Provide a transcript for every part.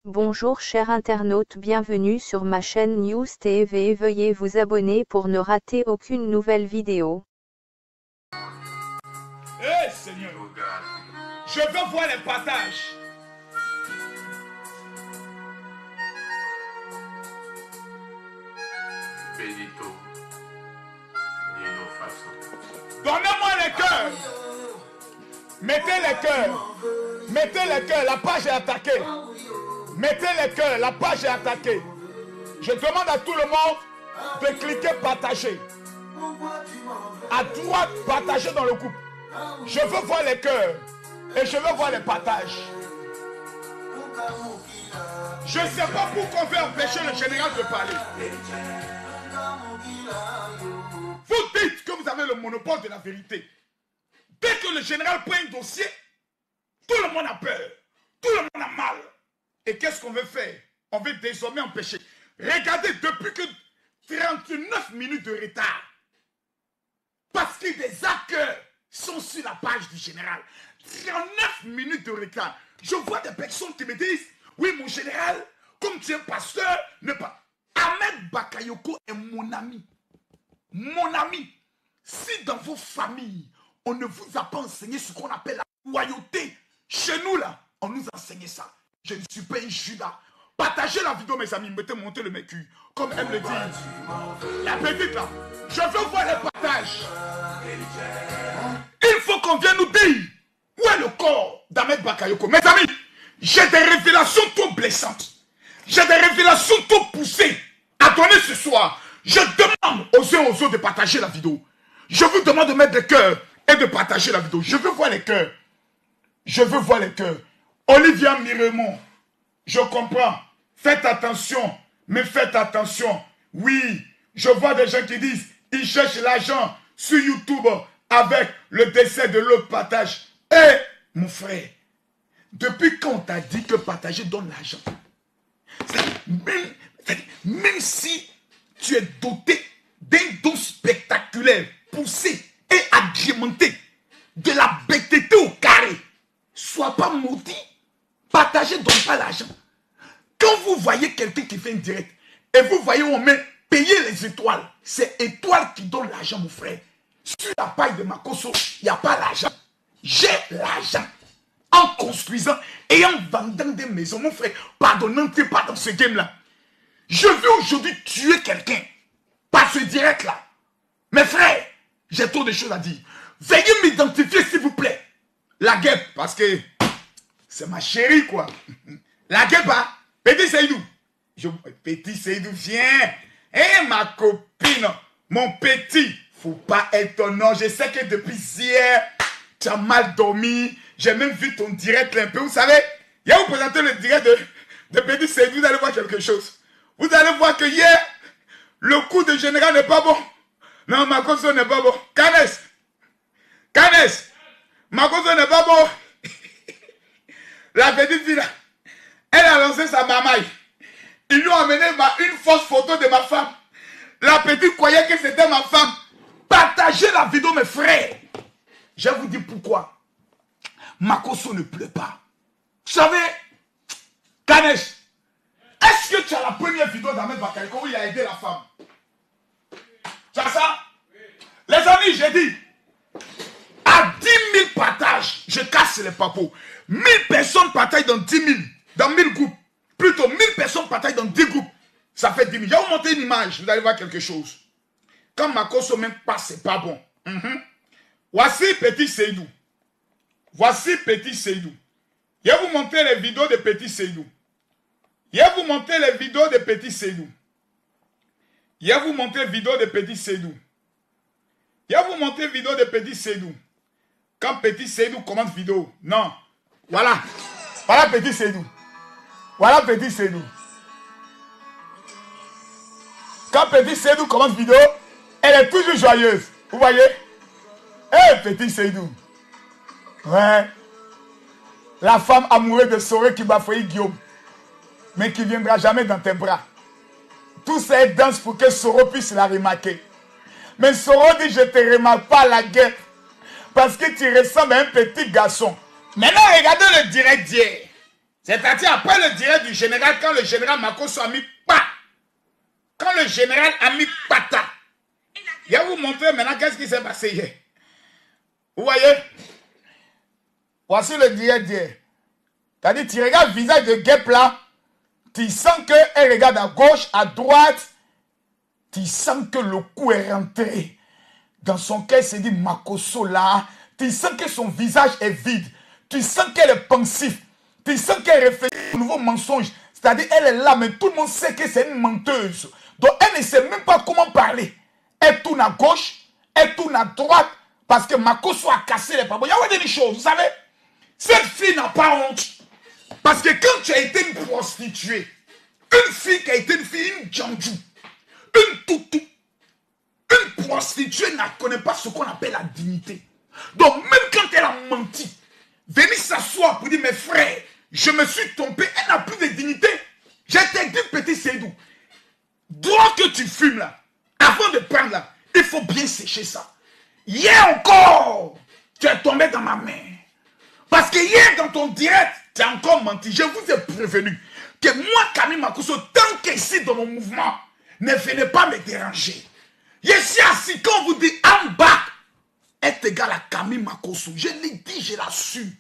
Bonjour chers internautes, bienvenue sur ma chaîne News TV. Veuillez vous abonner pour ne rater aucune nouvelle vidéo. Eh Seigneur, je veux voir les partages. Benito, Nino Faso. Donnez-moi les cœurs. Mettez les cœurs. Mettez les cœurs, la page est attaquée. Mettez les cœurs, la page est attaquée. Je demande à tout le monde de cliquer partager. À droite, partager dans le groupe. Je veux voir les cœurs et je veux voir les partages. Je ne sais pas pourquoi on veut empêcher le général de parler. Vous dites que vous avez le monopole de la vérité. Dès que le général prend un dossier, tout le monde a peur. Tout le monde a mal. Et qu'est-ce qu'on veut faire? On veut désormais empêcher. Regardez, depuis que 39 minutes de retard, parce que des hackers sont sur la page du général. 39 minutes de retard. Je vois des personnes qui me disent, oui mon général, comme tu es pasteur, ne pas. Ahmed Bakayoko est mon ami. Mon ami. Si dans vos familles, on ne vous a pas enseigné ce qu'on appelle la loyauté, chez nous là, on nous a enseigné ça. Je ne suis pas un Judas. Partagez la vidéo mes amis, mettez monter le mécu. Comme elle le dit. La petite là, je veux voir les partages. Il faut qu'on vienne nous dire où est le corps d'Ahmed Bakayoko. Mes amis, j'ai des révélations trop blessantes. J'ai des révélations trop poussées à donner ce soir. Je demande aux uns aux autres de partager la vidéo. Je vous demande de mettre des cœurs et de partager la vidéo. Je veux voir les cœurs. Je veux voir les cœurs. Olivia Miremont, je comprends. Faites attention, mais faites attention. Oui, je vois des gens qui disent, ils cherchent l'argent sur YouTube avec le décès de l'autre partage. Eh, mon frère, depuis quand on t'a dit que partager donne l'argent? Même si tu es doté d'un don spectaculaire, poussé et agrémenté, de la bêteté au carré, sois pas maudit. Partager ne donne pas l'argent. Quand vous voyez quelqu'un qui fait une direct et vous voyez où on met payer les étoiles, c'est étoiles qui donnent l'argent, mon frère. Sur la paille de Makoso, il n'y a pas l'argent. J'ai l'argent en construisant et en vendant des maisons. Mon frère, pardon, n'entrez pas dans ce game-là. Je veux aujourd'hui tuer quelqu'un par ce direct-là. Mes frères, j'ai trop de choses à dire. Veuillez m'identifier, s'il vous plaît. La guêpe, parce que c'est ma chérie, quoi. La guêpe, hein? Petit Seydou. Petit Seydou, viens. Eh, ma copine, mon petit. Faut pas être ton nom. Je sais que depuis hier, tu as mal dormi. J'ai même vu ton direct un peu. Vous savez, il y a vous présenter le direct de Petit Seydou. Vous allez voir quelque chose. Vous allez voir que hier, le coup de général n'est pas bon. Non, ma cause n'est pas bon. Canes, ma cause n'est pas bon. La petite fille là, elle a lancé sa mamaille. Ils lui ont amené une fausse photo de ma femme. La petite croyait que c'était ma femme. Partagez la vidéo, mes frères. Je vais vous dire pourquoi. Makoso ne pleut pas. Vous savez, Kanesh, est-ce que tu as la première vidéo d'Ahmed Bakayoko où il a aidé la femme? Tu as ça? Oui. Les amis, j'ai dit, à 10 000 partages, je casse les papos. 1000 personnes partagent dans 10 000, dans 1000 groupes. Plutôt 1000 personnes partagent dans 10 groupes. Ça fait 10 000. Je vais vous montrer une image, vous allez voir quelque chose. Quand Makoso même passe, c'est pas bon. Voici Petit Seydou. Voici Petit Seydou. Je vais vous montrer les vidéos de Petit Seydou. Je vais vous montrer les vidéos de Petit Seydou. Je vais vous montrer les vidéos de Petit Seydou. Je vais vous montrer les vidéos de Petit Seydou. Quand Petit Seydou commence vidéo. Non. Voilà. Voilà Petit Seydou. Voilà Petit Seydou. Quand Petit Seydou commence vidéo, elle est toujours joyeuse. Vous voyez? Petit Seydou. Ouais. La femme amoureuse de Soré qui m'a fait Guillaume. Mais qui ne viendra jamais dans tes bras. Tout ça est danse pour que Soro puisse la remarquer. Mais Soro dit, je ne te remarque pas la guerre. Parce que tu ressembles à un petit garçon. Maintenant, regardez le direct d'hier. C'est-à-dire après le direct du général, quand le général Makosso a mis pas, quand le général a mis pata, il va vous montrer maintenant qu'est-ce qui s'est passé hier. Vous voyez? Voici le direct d'hier. C'est-à-dire, tu regardes le visage de Guep là, tu sens qu'elle regarde à gauche, à droite, tu sens que le coup est rentré. Dans son cœur, il s'est dit Makosso là, tu sens que son visage est vide, tu sens qu'elle est pensive. Tu sens qu'elle réfléchit au nouveau mensonge. C'est-à-dire, elle est là, mais tout le monde sait que c'est une menteuse. Donc, elle ne sait même pas comment parler. Elle tourne à gauche, elle tourne à droite, parce que Makosso a cassé les paroles. Il y a des choses, vous savez. Cette fille n'a pas honte. Parce que quand tu as été une prostituée, une fille qui a été une fille, une djandjou, une toutou, une prostituée ne connaît pas ce qu'on appelle la dignité. Donc, même quand elle a menti, venir s'asseoir pour dire, mes frères, je me suis trompé, elle n'a plus de dignité. Je t'ai dit, petit Seydou, droit que tu fumes là, avant de prendre là, il faut bien sécher ça. Hier encore, tu es tombé dans ma main. Parce que hier, dans ton direct, tu as encore menti. Je vous ai prévenu que moi, Camille Makosso, tant qu'ici dans mon mouvement, ne venez pas me déranger. Je suis assis, quand on vous dit en bas, est égal à Camille Makosso. Je l'ai dit, je l'assume.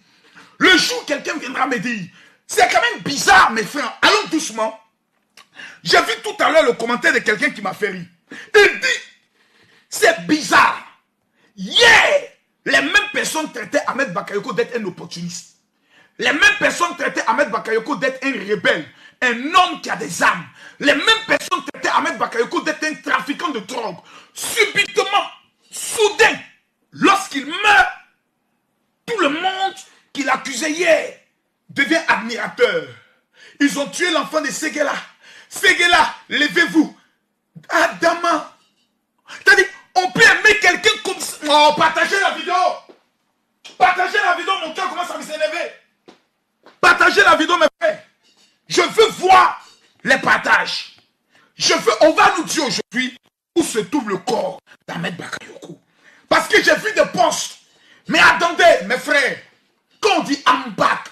Le jour où quelqu'un viendra me dire, c'est quand même bizarre, mes frères, allons doucement. J'ai vu tout à l'heure le commentaire de quelqu'un qui m'a fait rire. Il dit, c'est bizarre. Hier, les mêmes personnes traitaient Ahmed Bakayoko d'être un opportuniste. Les mêmes personnes traitaient Ahmed Bakayoko d'être un rebelle, un homme qui a des armes. Les mêmes personnes traitaient Ahmed Bakayoko d'être un trafiquant de drogue. Subitement, soudain, lorsqu'il meurt, tout le monde qui l'accusait hier devient admirateur. Ils ont tué l'enfant de Séguéla. Séguéla, levez-vous. Adama. C'est-à-dire, on peut aimer quelqu'un comme ça. Oh, partagez la vidéo. Partagez la vidéo, mon cœur commence à me s'élever. Partagez la vidéo, mes frères. Je veux voir les partages. On va nous dire aujourd'hui où se trouve le corps d'Ahmed Bakayoko. Parce que j'ai vu des posts. Mais attendez, mes frères. Quand on dit Ambak,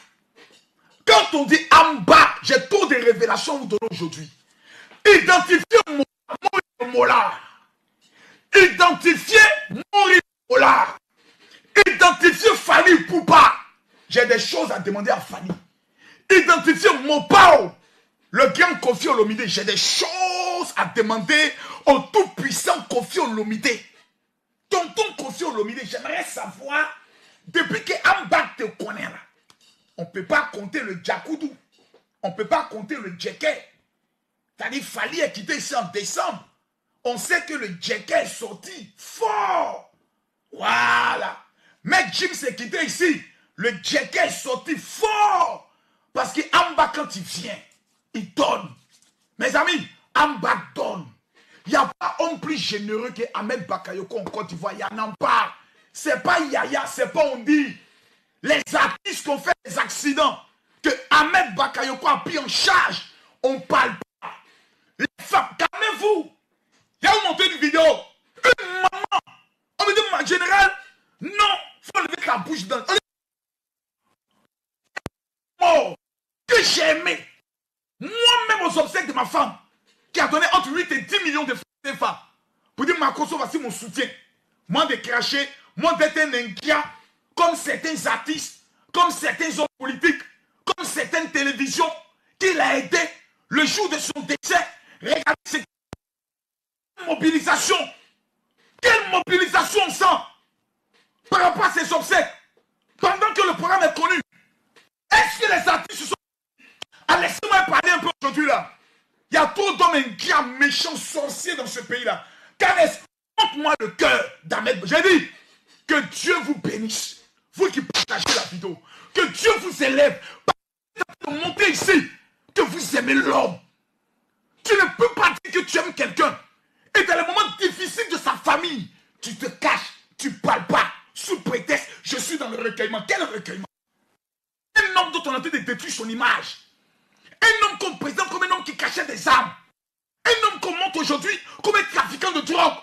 quand on dit Ambak, j'ai trop de révélations à vous donner aujourd'hui. Identifiez Mola. Identifiez Mori Mola. Identifiez Fanny Poupa. J'ai des choses à demander à Fanny. Identifiez Mopao, le grand Kofi Olomide. J'ai des choses à demander au tout-puissant Kofi Olomide. Tonton Kofi Olomide, j'aimerais savoir, depuis que Ambak te connaît là, on ne peut pas compter le Djakoudou. On ne peut pas compter le Djeké. C'est-à-dire qu'il fallait quitter ici en décembre. On sait que le Djeké est sorti fort. Voilà. Mais Jim s'est quitté ici. Le Djeké est sorti fort. Parce que Ambak, quand il vient, il donne. Mes amis, Ambak donne. Il n'y a pas homme plus généreux que Ahmed Bakayoko en Côte d'Ivoire. Il y en a pas. C'est pas Yaya, c'est pas on dit. Les artistes qui ont fait des accidents, que Ahmed Bakayoko a pris en charge, on ne parle pas. Les femmes, calmez-vous. Il y a où monté une vidéo. Une maman. On me dit, ma générale, non, il faut lever ta bouche dans. Oh, que j'ai aimé. Moi-même aux obsèques de ma femme, qui a donné entre 8 et 10 millions de francs CFA, pour dire, Makosso, voici mon soutien. Moi de cracher, moi d'être un inquiet, comme certains artistes, comme certains hommes politiques, comme certaines télévisions, qui l'a aidé le jour de son décès. Regardez cette mobilisation. Quelle mobilisation on sent par rapport à ces obsèques, pendant que le programme est connu. Est-ce que les artistes se sont... Ah, laissez-moi parler un peu aujourd'hui là. Il y a trop d'hommes inquiets, méchants, sorciers dans ce pays-là. Car montre-moi le cœur d'Ahmed. J'ai dit que Dieu vous bénisse. Vous qui partagez la vidéo. Que Dieu vous élève. Pour montrer ici que vous aimez l'homme. Tu ne peux pas dire que tu aimes quelqu'un. Et dans les moments difficiles de sa famille, tu te caches, tu ne parles pas. Sous prétexte, je suis dans le recueillement. Quel recueillement? Un homme dont on a tenté de détruire son image. Un homme qu'on présente comme un homme qui cachait des armes. Un homme qu'on montre aujourd'hui comme un trafiquant de drogue.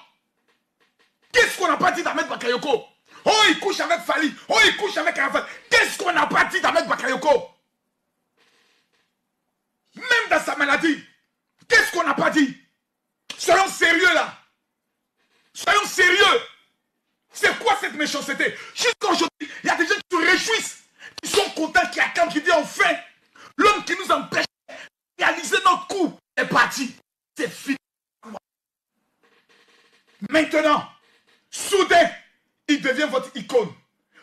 Qu'est-ce qu'on n'a pas dit d'Ahmed Bakayoko? Oh, il couche avec Fali. Oh, il couche avec Arafat. Qu'est-ce qu'on n'a pas dit d'Ahmed Bakayoko? a dit? Qu'est-ce qu'on n'a pas dit? Soyons sérieux là. Soyons sérieux. C'est quoi cette méchanceté? Jusqu'à aujourd'hui, il y a des gens qui se réjouissent, qui sont contents, qui acclament, qui disent enfin, l'homme qui nous empêche de réaliser notre coup est parti. C'est fini. Maintenant, soudain, il devient votre icône.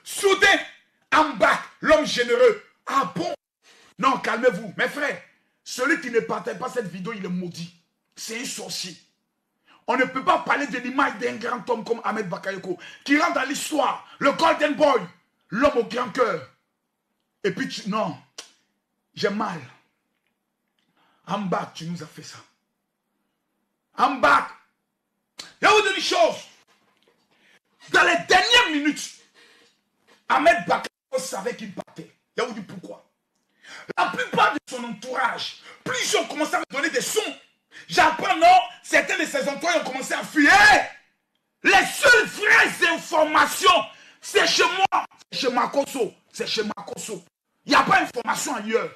Soudain, Ambak, l'homme généreux. Ah bon? Non, calmez-vous. Mes frères, celui qui ne partage pas cette vidéo, il est maudit. C'est un sorcier. On ne peut pas parler de l'image d'un grand homme comme Ahmed Bakayoko, qui rentre dans l'histoire, le Golden Boy, l'homme au grand cœur. Et puis tu... Non, j'ai mal. Ambak, tu nous as fait ça. Ambak, il y a une chose. Dans les dernières minutes, Ahmed Bakayoko savait qu'il partait. Il y a dit pourquoi. La plupart de son entourage, plusieurs ont commencé à me donner des sons. J'apprends, non, certains de ses employés ont commencé à fuir. Les seules vraies informations, c'est chez moi, c'est chez Makosso. C'est chez Makosso. Il n'y a pas d'information ailleurs.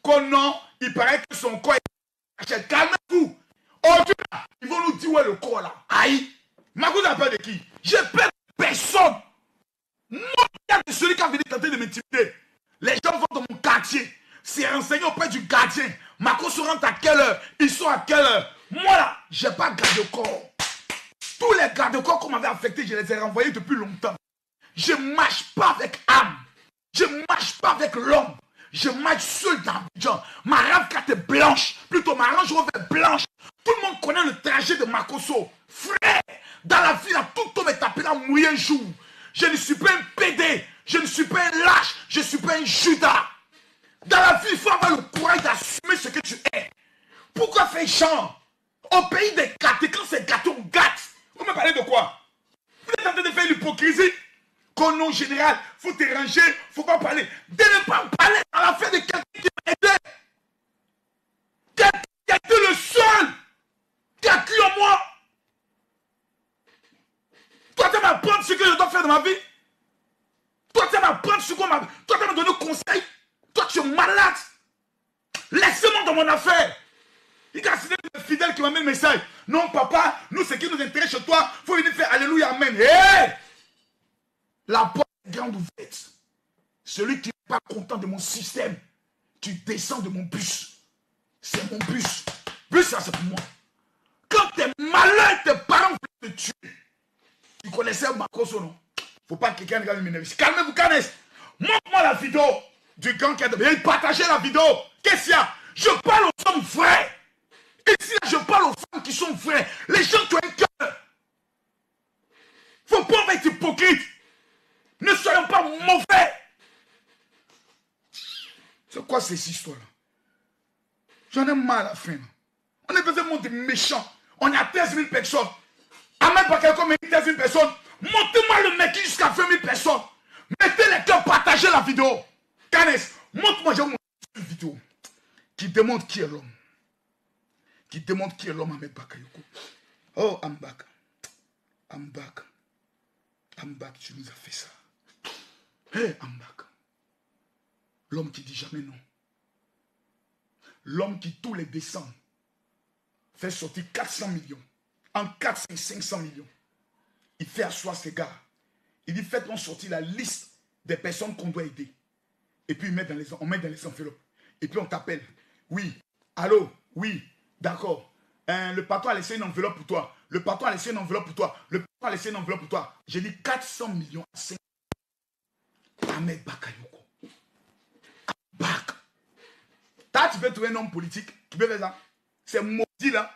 Qu'on non, il paraît que son corps est... Calmez-vous. Aujourd'hui, ils vont nous dire où est le corps là. Aïe. Makosso a peur de qui? J'ai peur de personne. Moi, il y a de celui qui a venu tenter de m'intimider. Les gens vont dans mon quartier. C'est renseigné auprès du gardien. Makosso rentre à quelle heure? Ils sont à quelle heure? Moi là, je n'ai pas garde-corps. Tous les garde-corps qu'on m'avait affectés, je les ai renvoyés depuis longtemps. Je ne marche pas avec âme. Je ne marche pas avec l'homme. Je marche seul dans Abidjan. Ma RAV4 est blanche. Plutôt ma Range Rover est blanche. Tout le monde connaît le trajet de Makosso. Frère, dans la vie, là, tout homme est appelé à mourir un jour. Je ne suis pas un PD. Je ne suis pas un lâche. Je ne suis pas un Judas. Dans la vie, il faut avoir le courage d'assumer ce que tu es. Pourquoi faire genre? Au pays des gâtés, quand c'est gâté, on gâte. Vous me parlez de quoi? Vous êtes en train de faire l'hypocrisie? Qu'au nom général, il faut te ranger, il ne faut pas parler. De ne pas parler dans l'affaire de quelqu'un qui m'a aidé. Quelqu'un qui a été le seul qui a cru en moi. Toi, tu vas m'apprendre ce que je dois faire dans ma vie. Toi, tu vas m'apprendre ce qu'on m'a... Toi, tu vas me donner conseil. Toi, tu es malade. Laissez-moi dans mon affaire. Il y a un fidèle qui m'a mis le message. Non, papa, nous, ce qui nous intéresse chez toi, il faut venir faire Alléluia, Amen. Hey! La porte est grande ouverte. Celui qui n'est pas content de mon système, tu descends de mon bus. C'est mon bus. Bus, ça, c'est pour moi. Quand t'es malin, tes parents veulent te tuer. Tu connaissais Makosso, non? Faut pas que quelqu'un regarde m'énerve. Calmez-vous, Canès. Montre-moi la vidéo du gang qui a demandé. Partagez la vidéo. Qu'est-ce qu'il y a? Je parle aux hommes vrais. Ici, là, je parle aux femmes qui sont vraies. Les gens qui ont un cœur. Faut pas être hypocrite. Ne soyons pas mauvais. C'est quoi ces histoires-là? J'en ai marre à la fin. On est dans un monde méchant. On est à 13 000 personnes. Ahmed Bakayoko met 13 000 personnes. Montez-moi le mec jusqu'à 20 000 personnes. Mettez les cœurs, partagez la vidéo. Canès, montre-moi, j'ai une vidéo qui démontre qui est l'homme. Qui démontre qui est l'homme Ahmed Bakayoko. Oh, Ambak. Ambak. Ambak, tu nous as fait ça. Hé, Ambak. L'homme qui dit jamais non. L'homme qui, tous les décembre, fait sortir 400 millions. En 400 et 500 millions. Il fait asseoir ces gars. Il dit, faites-moi sortir la liste des personnes qu'on doit aider. Et puis, on met dans les enveloppes. Et puis, on t'appelle. Oui. Allô? Oui. D'accord. Le patron a laissé une enveloppe pour toi. Le patron a laissé une enveloppe pour toi. Le patron a laissé une enveloppe pour toi. J'ai dit 400 millions à 5. Ahmed Bakayoko. Bak. Là, tu peux trouver un homme politique qui peut faire ça. C'est maudit là.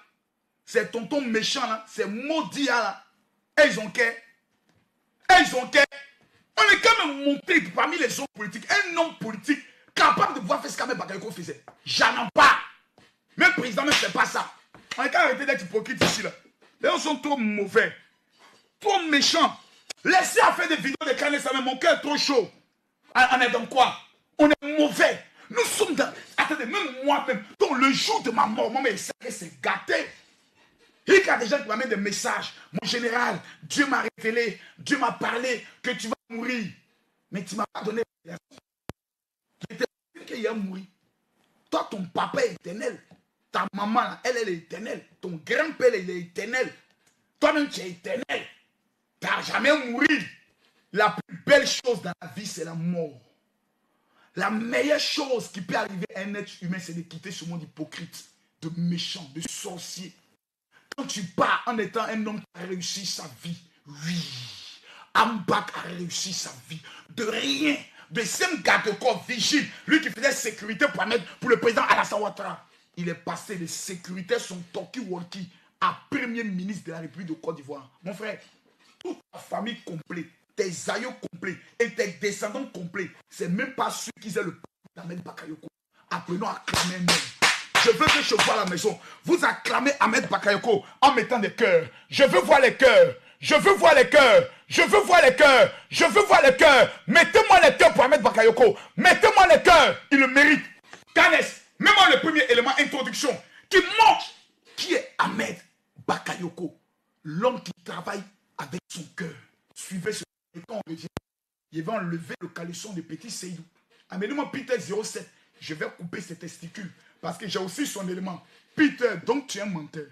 C'est tonton méchant là. C'est maudit là. Et ils ont qu'à. On est quand même monté parmi les hommes politiques. Un homme politique capable de pouvoir faire ce qu'Ahmed Bakayoko faisait. J'en ai pas. Même le président ne fait pas ça. On est qu'à arrêter d'être hypocrite ici là. Les gens sont trop mauvais. Trop méchants. Laissez à faire des vidéos de Canès, mon cœur est trop chaud. On est dans quoi? On est mauvais. Nous sommes dans... Attendez, même moi-même, donc le jour de ma mort, moi, c'est gâté. Il y a des gens qui m'amènent des messages. Mon général, Dieu m'a révélé, Dieu m'a parlé que tu vas mourir. Mais tu ne m'as pas donné la révélation. Il était qu'il a mouru. Toi, ton papa est éternel. Ta maman, là, elle est éternelle. Ton grand-père, il est éternel. Toi-même, tu es éternel. Tu n'as jamais mouru. La plus belle chose dans la vie, c'est la mort. La meilleure chose qui peut arriver à un être humain, c'est de quitter ce monde hypocrite, de méchant, de sorcier. Quand tu pars en étant un homme qui a réussi sa vie, oui, Ambak a réussi sa vie, de rien, de simple garde-corps vigile, lui qui faisait sécurité pour le président Alassane Ouattara. Il est passé de sécurité son talkie-walkie à premier ministre de la République de Côte d'Ivoire. Mon frère, toute ta famille complète, tes aïeux complets et tes descendants complets, c'est même pas ceux qui aient le peuple d'Ahmed Bakayoko. Apprenons à acclamer un homme. Je veux que je vois la maison. Vous acclamez Ahmed Bakayoko en mettant des cœurs. Je veux voir les cœurs. Je veux voir les cœurs. Je veux voir les cœurs. Je veux voir les cœurs. Mettez-moi les cœurs pour Ahmed Bakayoko. Mettez-moi les cœurs. Il le mérite. Canès, mets-moi le premier élément introduction qui montre qui est Ahmed Bakayoko. L'homme qui travaille avec son cœur. Suivez ce. Et quand on revient, il va enlever le caleçon de petit Seydou. Amenez-moi Peter 07. Je vais couper ses testicules. Parce que j'ai aussi son élément. Peter, donc tu es un menteur.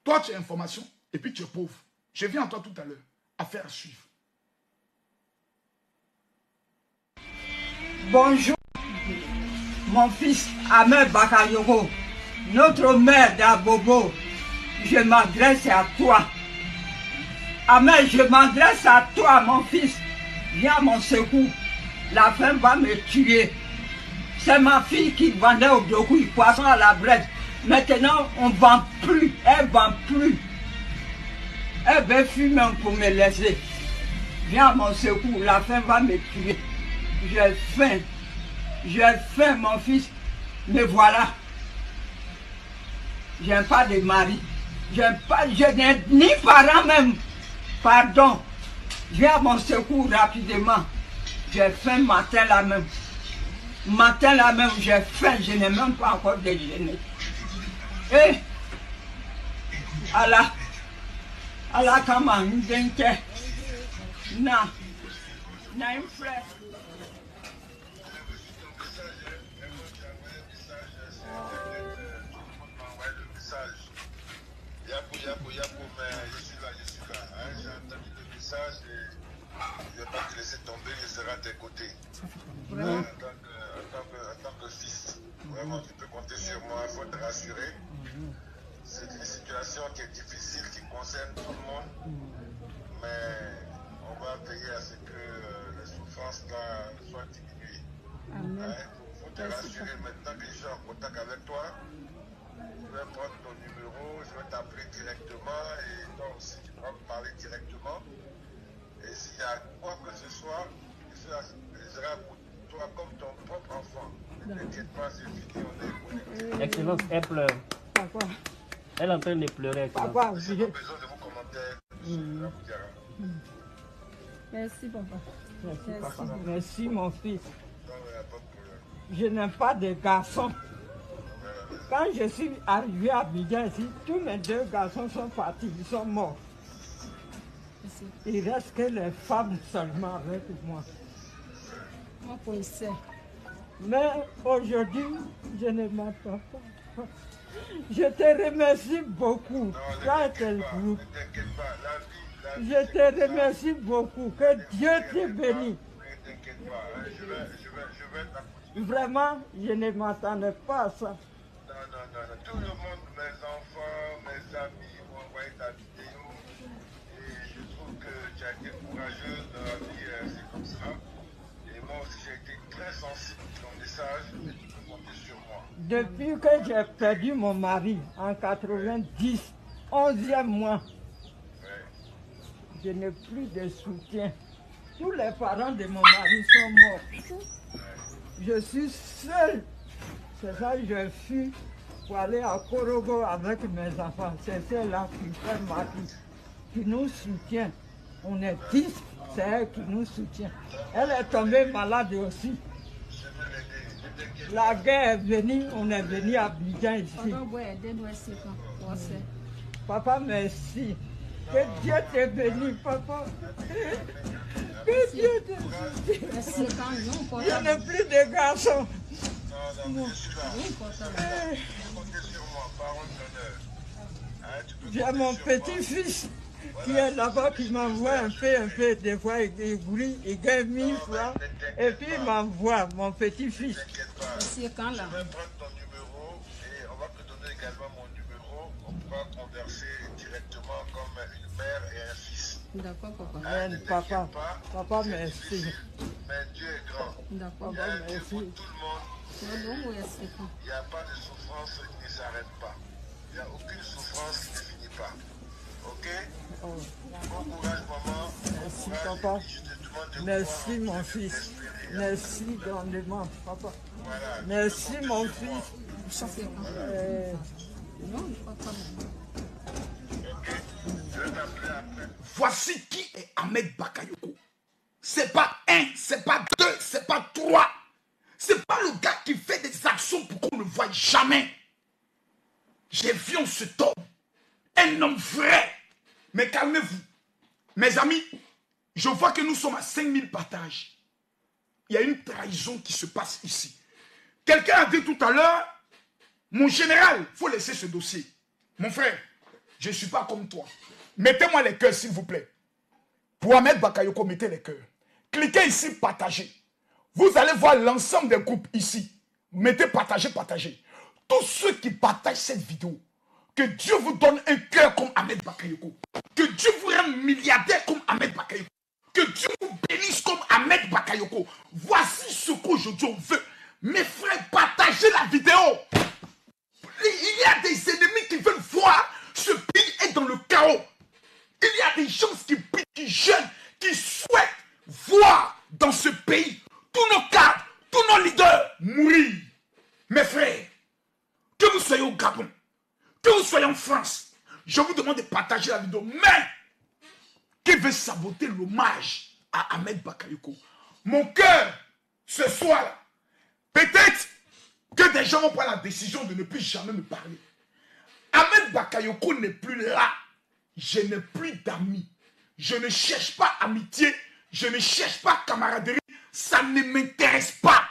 Toi, tu as information et puis tu es pauvre. Je viens à toi tout à l'heure. Affaire à suivre. Bonjour, mon fils Ahmed Bakayoko, notre mère d'Abobo. Je m'adresse à toi. Ahmed, je m'adresse à toi, mon fils. Viens à mon secours. La faim va me tuer. C'est ma fille qui vendait au Biokou, poisson à la brette. Maintenant, on ne vend plus. Elle ne vend plus. Elle veut fumer pour me laisser. Viens à mon secours. La faim va me tuer. J'ai faim. J'ai faim, mon fils. Me voilà. Je n'ai pas de mari. Je n'ai ni parents même. Pardon. Viens à mon secours rapidement. J'ai faim matin là même. Matin là même, j'ai faim. Je n'ai même pas encore déjeuné. Eh, Allah. Allah, comment nous denke. Na un frère. Yabou, mais je suis là. Hein, j'ai entendu le message et je ne vais pas te laisser tomber, je serai à tes côtés. En tant que fils, vraiment, tu peux compter sur moi, il faut te rassurer. C'est une situation qui est difficile, qui concerne tout le monde, mais on va veiller à ce que les souffrances là soient diminuées. Il faut te rassurer maintenant que je suis en contact avec toi. Je vais prendre ton numéro, je vais t'appeler directement et toi aussi tu pourras me parler directement. Et s'il y a quoi que ce soit, je serai pour toi comme ton propre enfant. Ne t'inquiète pas, c'est fini, on est connectés. Excellence, elle pleure. Papa. Elle est en train de pleurer. Excellence. Papa, Je n'ai pas besoin de vos commentaires, monsieur Raboutiara. Merci, papa. Merci, papa. Merci, mon fils. Non, il n'y a pas de problème. Je n'ai pas de garçons. Quand je suis arrivé à Abidjan ici, tous mes deux garçons sont partis, ils sont morts. Il reste que les femmes seulement avec moi. Moi, pour essayer. Mais aujourd'hui, je ne m'entends pas. Je te remercie beaucoup. Quand elle groupe, Ne t'inquiète pas, la vie, je te remercie beaucoup. Que Dieu te bénisse. ne t'inquiète pas, hein, je vais t'accompagner. Vraiment, je ne m'attendais pas à ça. Non. Tout le monde, mes enfants, mes amis m'ont envoyé ta vidéo et je trouve que tu as été courageuse dans la vie, c'est comme ça. Et moi aussi, j'ai été très sensible à ton message et tu peux compter sur moi. Depuis que j'ai perdu mon mari en 90, 11e mois, je n'ai plus de soutien. Tous les parents de mon mari sont morts. Je suis seule. C'est ça que je fuis pour aller à Korogo avec mes enfants. C'est celle-là qui fait ma vie, qui nous soutient. On est 10, c'est elle qui nous soutient. Elle est tombée malade aussi. La guerre est venue, on est venu à Abidjan ici. Papa, merci. Que Dieu te bénisse, papa. Que Dieu te bénisse. Je n'ai plus de garçons. non, je suis là. Oui, papa. Tu peux compter sur moi, parole d'honneur. Hein, tu peux J'ai compter mon sur moi. petit-fils qui est là-bas, qui m'envoie un peu, des fois, il gagne 1000 francs, et puis il m'envoie, mon petit-fils. T'inquiète pas. C'est quand là? Je vais prendre ton numéro et on va te donner également mon numéro. On pourra converser directement comme une mère et un fils. D'accord, papa. Hein, ne Papa, t'inquiète pas. papa, merci. Mais Dieu est grand. D'accord. Papa, Hein, Dieu pour merci. tout le monde. C'est bon ou est-ce que Il n'y a pas de souffrance qui ne s'arrête pas. Il n'y a aucune souffrance qui ne finit pas. Ok? Oh, Bon courage, maman. merci, Bon courage. papa. Je te demande de Merci, croire, mon de fils. t'espérer, hein. Merci grandement, papa. Voilà. Merci, Tu peux mon compter sur moi. fils. ça c'est quand? Euh, Non, je crois pas. Ok? Je vais t'appeler après. Voici qui est Ahmed Bakayoko. C'est pas un, c'est pas deux, c'est pas trois. C'est pas le gars qui fait des actions pour qu'on ne le voie jamais. J'ai vu en cet homme un homme vrai. Mais calmez-vous. Mes amis, je vois que nous sommes à 5000 partages. Il y a une trahison qui se passe ici. Quelqu'un a dit tout à l'heure, mon général, il faut laisser ce dossier. Mon frère, je ne suis pas comme toi. Mettez-moi les cœurs, s'il vous plaît. Pour Ahmed Bakayoko, mettez les cœurs. Cliquez ici, partagez. Vous allez voir l'ensemble des groupes ici. Mettez partager, partager. Tous ceux qui partagent cette vidéo, que Dieu vous donne un cœur comme Ahmed Bakayoko. Que Dieu vous rende milliardaire comme Ahmed Bakayoko. Que Dieu vous bénisse comme Ahmed Bakayoko. Voici ce qu'aujourd'hui on veut. Mes frères, partagez la vidéo. Il y a des ennemis qui veulent voir ce pays est dans le chaos. Il y a des gens qui jeûnent, qui souhaitent voir dans ce pays tous nos cadres, tous nos leaders mourir. Mes frères, que vous soyez au Gabon, que vous soyez en France, je vous demande de partager la vidéo. Mais, qui veut saboter l'hommage à Ahmed Bakayoko? Mon cœur, ce soir, peut-être que des gens vont prendre la décision de ne plus jamais me parler. Ahmed Bakayoko n'est plus là. Je n'ai plus d'amis. Je ne cherche pas amitié. Je ne cherche pas camaraderie. Ça ne m'intéresse pas.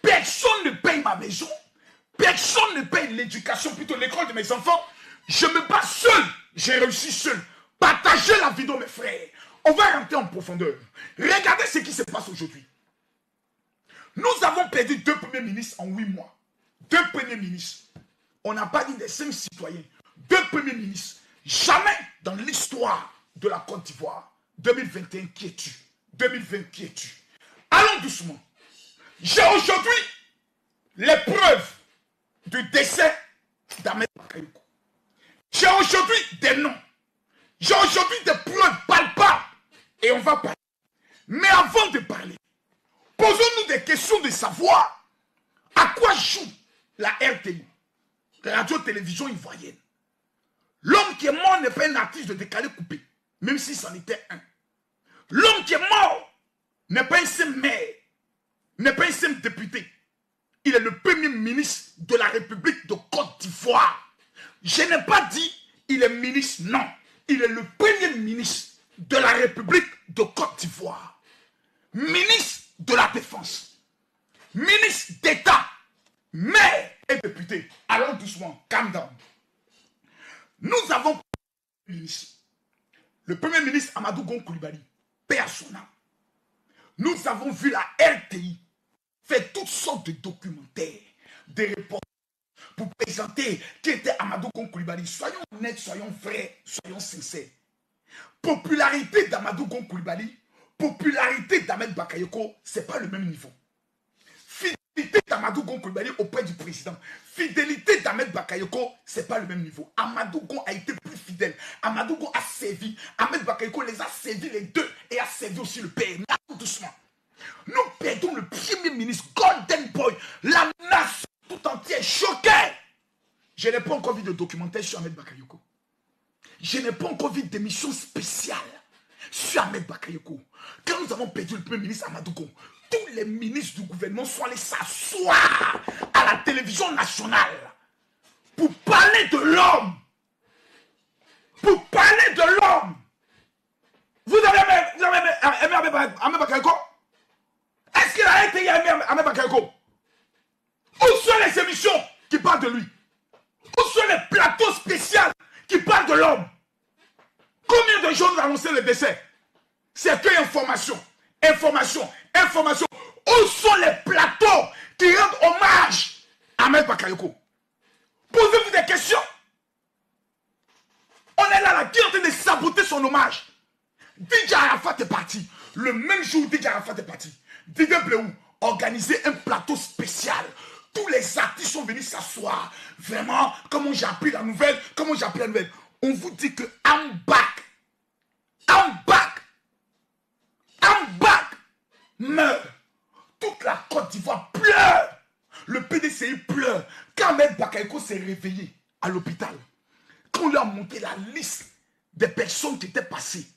Personne ne paye ma maison. Personne ne paye l'éducation, plutôt l'école de mes enfants. Je me bats seul. J'ai réussi seul. Partagez la vidéo, mes frères. On va rentrer en profondeur. Regardez ce qui se passe aujourd'hui. Nous avons perdu 2 premiers ministres en 8 mois. 2 premiers ministres. On n'a pas dit des 5 citoyens. 2 premiers ministres. Jamais dans l'histoire de la Côte d'Ivoire. 2021, qui es-tu? 2020, qui es-tu? Allons doucement. J'ai aujourd'hui les preuves du décès d'Ahmed Bakayoko. J'ai aujourd'hui des noms. J'ai aujourd'hui des preuves palpables. Et on va parler. Mais avant de parler, posons-nous des questions de savoir à quoi joue la RTI, la radio-télévision ivoirienne. L'homme qui est mort n'est pas un artiste de décalé coupé, même si c'en était un. L'homme qui est mort n'est pas un simple maire, n'est pas un simple député. Il est le premier ministre de la République de Côte d'Ivoire. Je n'ai pas dit il est ministre, non. Il est le premier ministre de la République de Côte d'Ivoire. Ministre de la Défense. Ministre d'État. Maire et député. Allons doucement, calm down. Nous avons le premier ministre Amadou Gon Coulibaly, paix à son âme. Nous avons vu la RTI faire toutes sortes de documentaires, des reportages pour présenter qui était Amadou Gon Coulibaly. Soyons honnêtes, soyons vrais, soyons sincères. Popularité d'Amadou Gon Coulibaly, popularité d'Ahmed Bakayoko, ce n'est pas le même niveau. Fidélité d'Amadou Gon Coulibaly auprès du président. Fidélité d'Ahmed Bakayoko, ce n'est pas le même niveau. Amadou Gon a été plus fidèle. Amadou Gon a servi. Ahmed Bakayoko les a servis les deux et a servi aussi le père. Doucement. Nous perdons le premier ministre, Golden Boy. La nation tout entière choquée. Je n'ai pas encore vu de documentaire sur Ahmed Bakayoko. Je n'ai pas encore vu d'émission spéciale sur Ahmed Bakayoko. Quand nous avons perdu le premier ministre Amadou Gon, tous les ministres du gouvernement sont allés s'asseoir à la télévision nationale pour parler de l'homme. Pour parler de l'homme. Vous avez aimé Ahmed Bakayoko? Est-ce qu'il a été aimé Ahmed Bakayoko? Où sont les émissions qui parlent de lui? Où sont les plateaux spéciaux qui parlent de l'homme? Combien de gens ont annoncé le décès? C'est que information, information, information. Où sont les plateaux qui rendent hommage à Ahmed Bakayoko? Posez-vous des questions. On est là, qui est en train de saboter son hommage. DJ Arafat est parti. Le même jour où DJ Arafat est parti, Didier Bleou organisait un plateau spécial. Tous les artistes sont venus s'asseoir. Vraiment, comment j'ai appris la nouvelle, comment j'ai appris la nouvelle. On vous dit que I'm back. I'm back. I'm back. Meurt. Toute la Côte d'Ivoire pleure. Le PDCI pleure. Quand Ahmed Bakayoko s'est réveillé à l'hôpital, quand on lui a monté la liste des personnes qui étaient passées,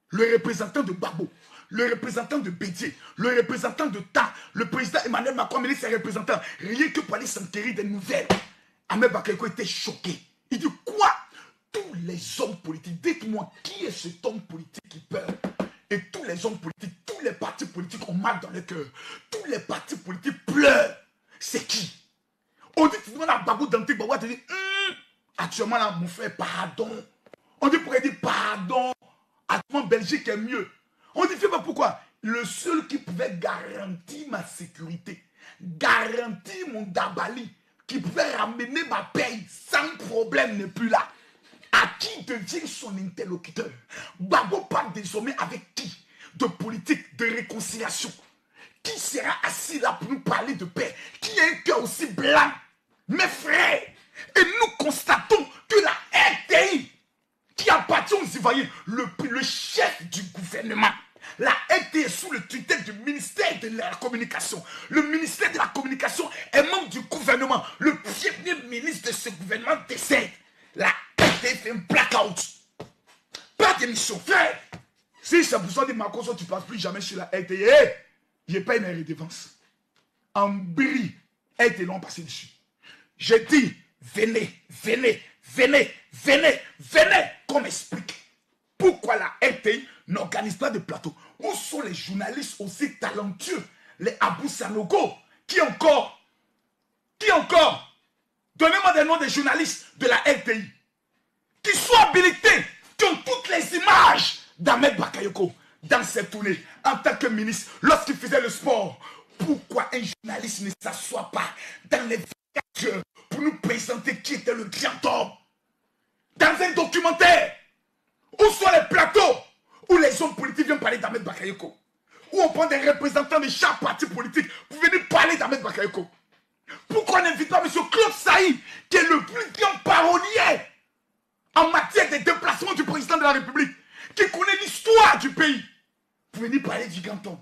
le représentant de Babo, le représentant de Bédier, le représentant de Ta, le président Emmanuel Macron a mené ses représentants, rien que pour aller s'enquérir des nouvelles. Ahmed Bakayoko était choqué. Il dit quoi? Tous les hommes politiques, dites-moi qui est cet homme politique qui pleure? Et tous les hommes politiques, tous les partis politiques ont mal dans le cœur. Tous les partis politiques pleurent. C'est qui? On dit, tu demandes à Babou Danté, Babou te dit, actuellement là, mon frère, pardon. On dit, pourquoi il dit pardon? Actuellement, Belgique est mieux. On dit, fais pas pourquoi? Le seul qui pouvait garantir ma sécurité, garantir mon dabali, qui pouvait ramener ma paye sans problème n'est plus là. À qui devient son interlocuteur? Babo parle désormais avec qui? De politique, de réconciliation. Qui sera assis là pour nous parler de paix? Qui a un cœur aussi blanc? Mes frères, et nous constatons que la RTI, qui appartient aux Ivoiriens, le chef du gouvernement, la RTI est sous le tutelle du ministère de la Communication. Le ministère de la Communication est membre du gouvernement. Le premier ministre de ce gouvernement décède. La RTI fait un blackout. Pas d'émission, frère. Si c'est pour ça que Marcos, tu ne passes plus jamais sur la RTI, je paye mes redevances. En bris, RTI l'ont passé dessus. J'ai dit, venez, venez, venez, venez, venez, qu'on m'explique pourquoi la RTI n'organise pas de plateau. Où sont les journalistes aussi talentueux, les Abou Sanogo, qui encore, donnez-moi des noms des journalistes de la RTI, qui sont habilités, qui ont toutes les images d'Ahmed Bakayoko dans cette tournée, en tant que ministre, lorsqu'il faisait le sport. Pourquoi un journaliste ne s'assoit pas dans les 24 heures pour nous présenter qui était le grand homme? Dans un documentaire, où sont les plateaux où les hommes politiques viennent parler d'Ahmed Bakayoko? Où on prend des représentants de chaque parti politique pour venir parler d'Ahmed Bakayoko? Pourquoi on n'invite pas M. Claude Saïd, qui est le plus grand parolier en matière de déplacement du président de la République, qui connaît l'histoire du pays, pour venir parler du grand homme?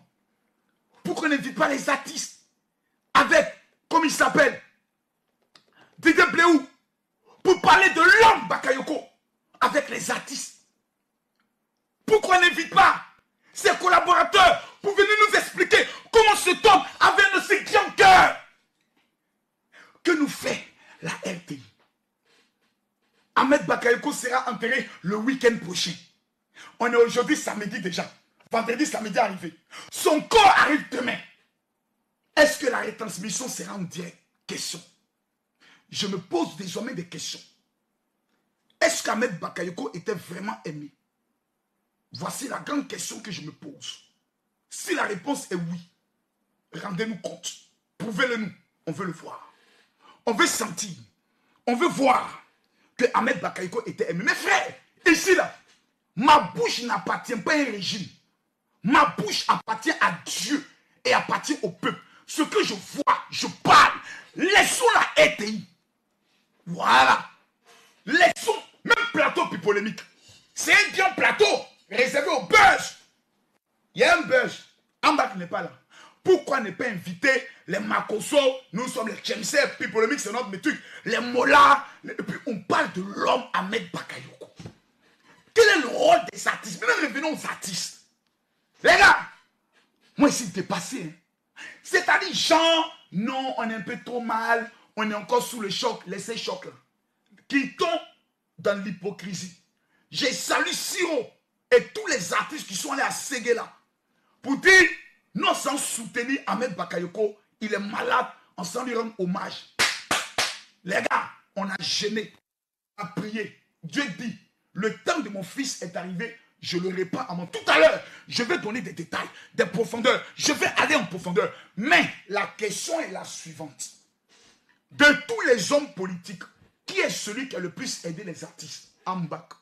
Pourquoi on n'invite pas les artistes avec, comme il s'appelle, Didier Bleou, pour parler de l'homme Bakayoko avec les artistes? Pourquoi on n'invite pas ses collaborateurs pour venir nous expliquer comment cet homme avait un aussi grand cœur? Que nous fait la RTI? Ahmed Bakayoko sera enterré le week-end prochain. On est aujourd'hui samedi déjà. Vendredi, samedi arrivé. Son corps arrive demain. Est-ce que la retransmission sera en direct? Question. Je me pose désormais des questions. Est-ce qu'Ahmed Bakayoko était vraiment aimé? Voici la grande question que je me pose. Si la réponse est oui, rendez-nous compte. Prouvez-le nous. On veut le voir. On veut sentir. On veut voir que Ahmed Bakayoko était aimé. Mes frères, ici là, ma bouche n'appartient pas à un régime. Ma bouche appartient à Dieu et appartient au peuple. Ce que je vois, je parle. Laissons la RTI. Voilà. Laissons, même plateau plus polémique. C'est un grand plateau réservé au buzz. Il y a un buzz. Ambak n'est pas là. Pourquoi ne pas inviter les Makoso? Nous sommes les Tchemsé, puis polémique, c'est notre truc. Les Mola. Et puis on parle de l'homme Ahmed Bakayoko. Quel est le rôle des artistes? Maintenant revenons aux artistes. Les gars, moi ici dépassé. Hein. C'est-à-dire, genre, non, on est un peu trop mal, on est encore sous le choc, laissez choc là. Qui tombent dans l'hypocrisie. J'ai salué Siro et tous les artistes qui sont allés à Ségué là pour dire, non sans soutenir Ahmed Bakayoko, il est malade en s'en lui rendre hommage. Les gars, on a gêné, on a prié. Dieu dit, le temps de mon fils est arrivé, je le répands à mon... Tout à l'heure, je vais donner des détails, des profondeurs. Je vais aller en profondeur. Mais la question est la suivante. De tous les hommes politiques, qui est celui qui a le plus aidé les artistes? Ambak.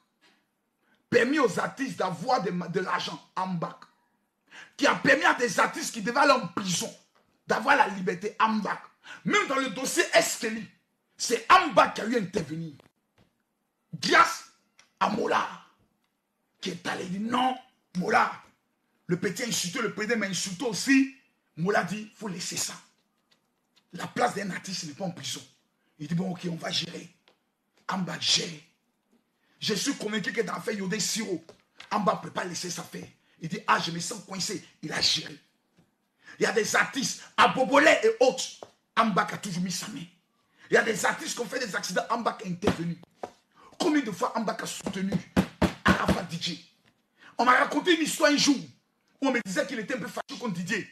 Permis aux artistes d'avoir de l'argent? Ambak. Qui a permis à des artistes qui devaient aller en prison d'avoir la liberté? Ambak. Même dans le dossier Esteli, c'est Ambak qui a eu à intervenir. Grâce à Mola, qui est allé dire non, Mola, le petit a insulté, le président m'a insulté aussi. Mola dit, il faut laisser ça. La place d'un artiste n'est pas en prison. Il dit, bon, ok, on va gérer. Ambak gère. Je suis convaincu que dans l'affaire Yodé Siro, Ambak ne peut pas laisser ça faire. Il dit, ah, je me sens coincé. Il a géré. Il y a des artistes, à Bobolet et autres, Ambak a toujours mis sa main. Il y a des artistes qui ont fait des accidents, Ambak a intervenu. Combien de fois Ambak a soutenu Arafat DJ? On m'a raconté une histoire un jour où on me disait qu'il était un peu fâché contre Didier.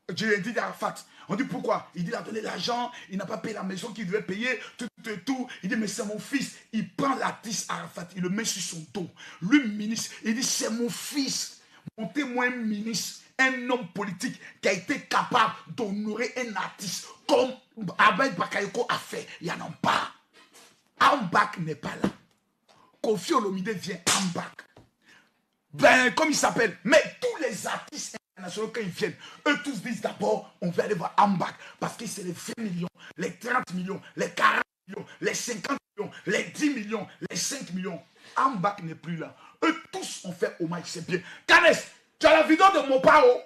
Didier Arafat. On dit pourquoi? Il dit il a donné l'argent, il n'a pas payé la maison qu'il devait payer, tout. Il dit mais c'est mon fils. Il prend l'artiste Arafat, il le met sur son dos. Lui, ministre, il dit c'est mon fils. Mon témoin ministre, un homme politique qui a été capable d'honorer un artiste comme Ahmed Bakayoko a fait. Il n'y en a pas. Ambak n'est pas là. Kofi Olomide vient Ambak. Ben, comme il s'appelle. Mais tous les artistes internationaux, quand ils viennent, eux tous disent d'abord, on va aller voir Ambak. Parce que c'est les 20 millions, les 30 millions, les 40 millions, les 50 millions, les 10 millions, les 5 millions. Ambak n'est plus là. Eux tous ont fait hommage, c'est bien. Kanes, tu as la vidéo de Mopao?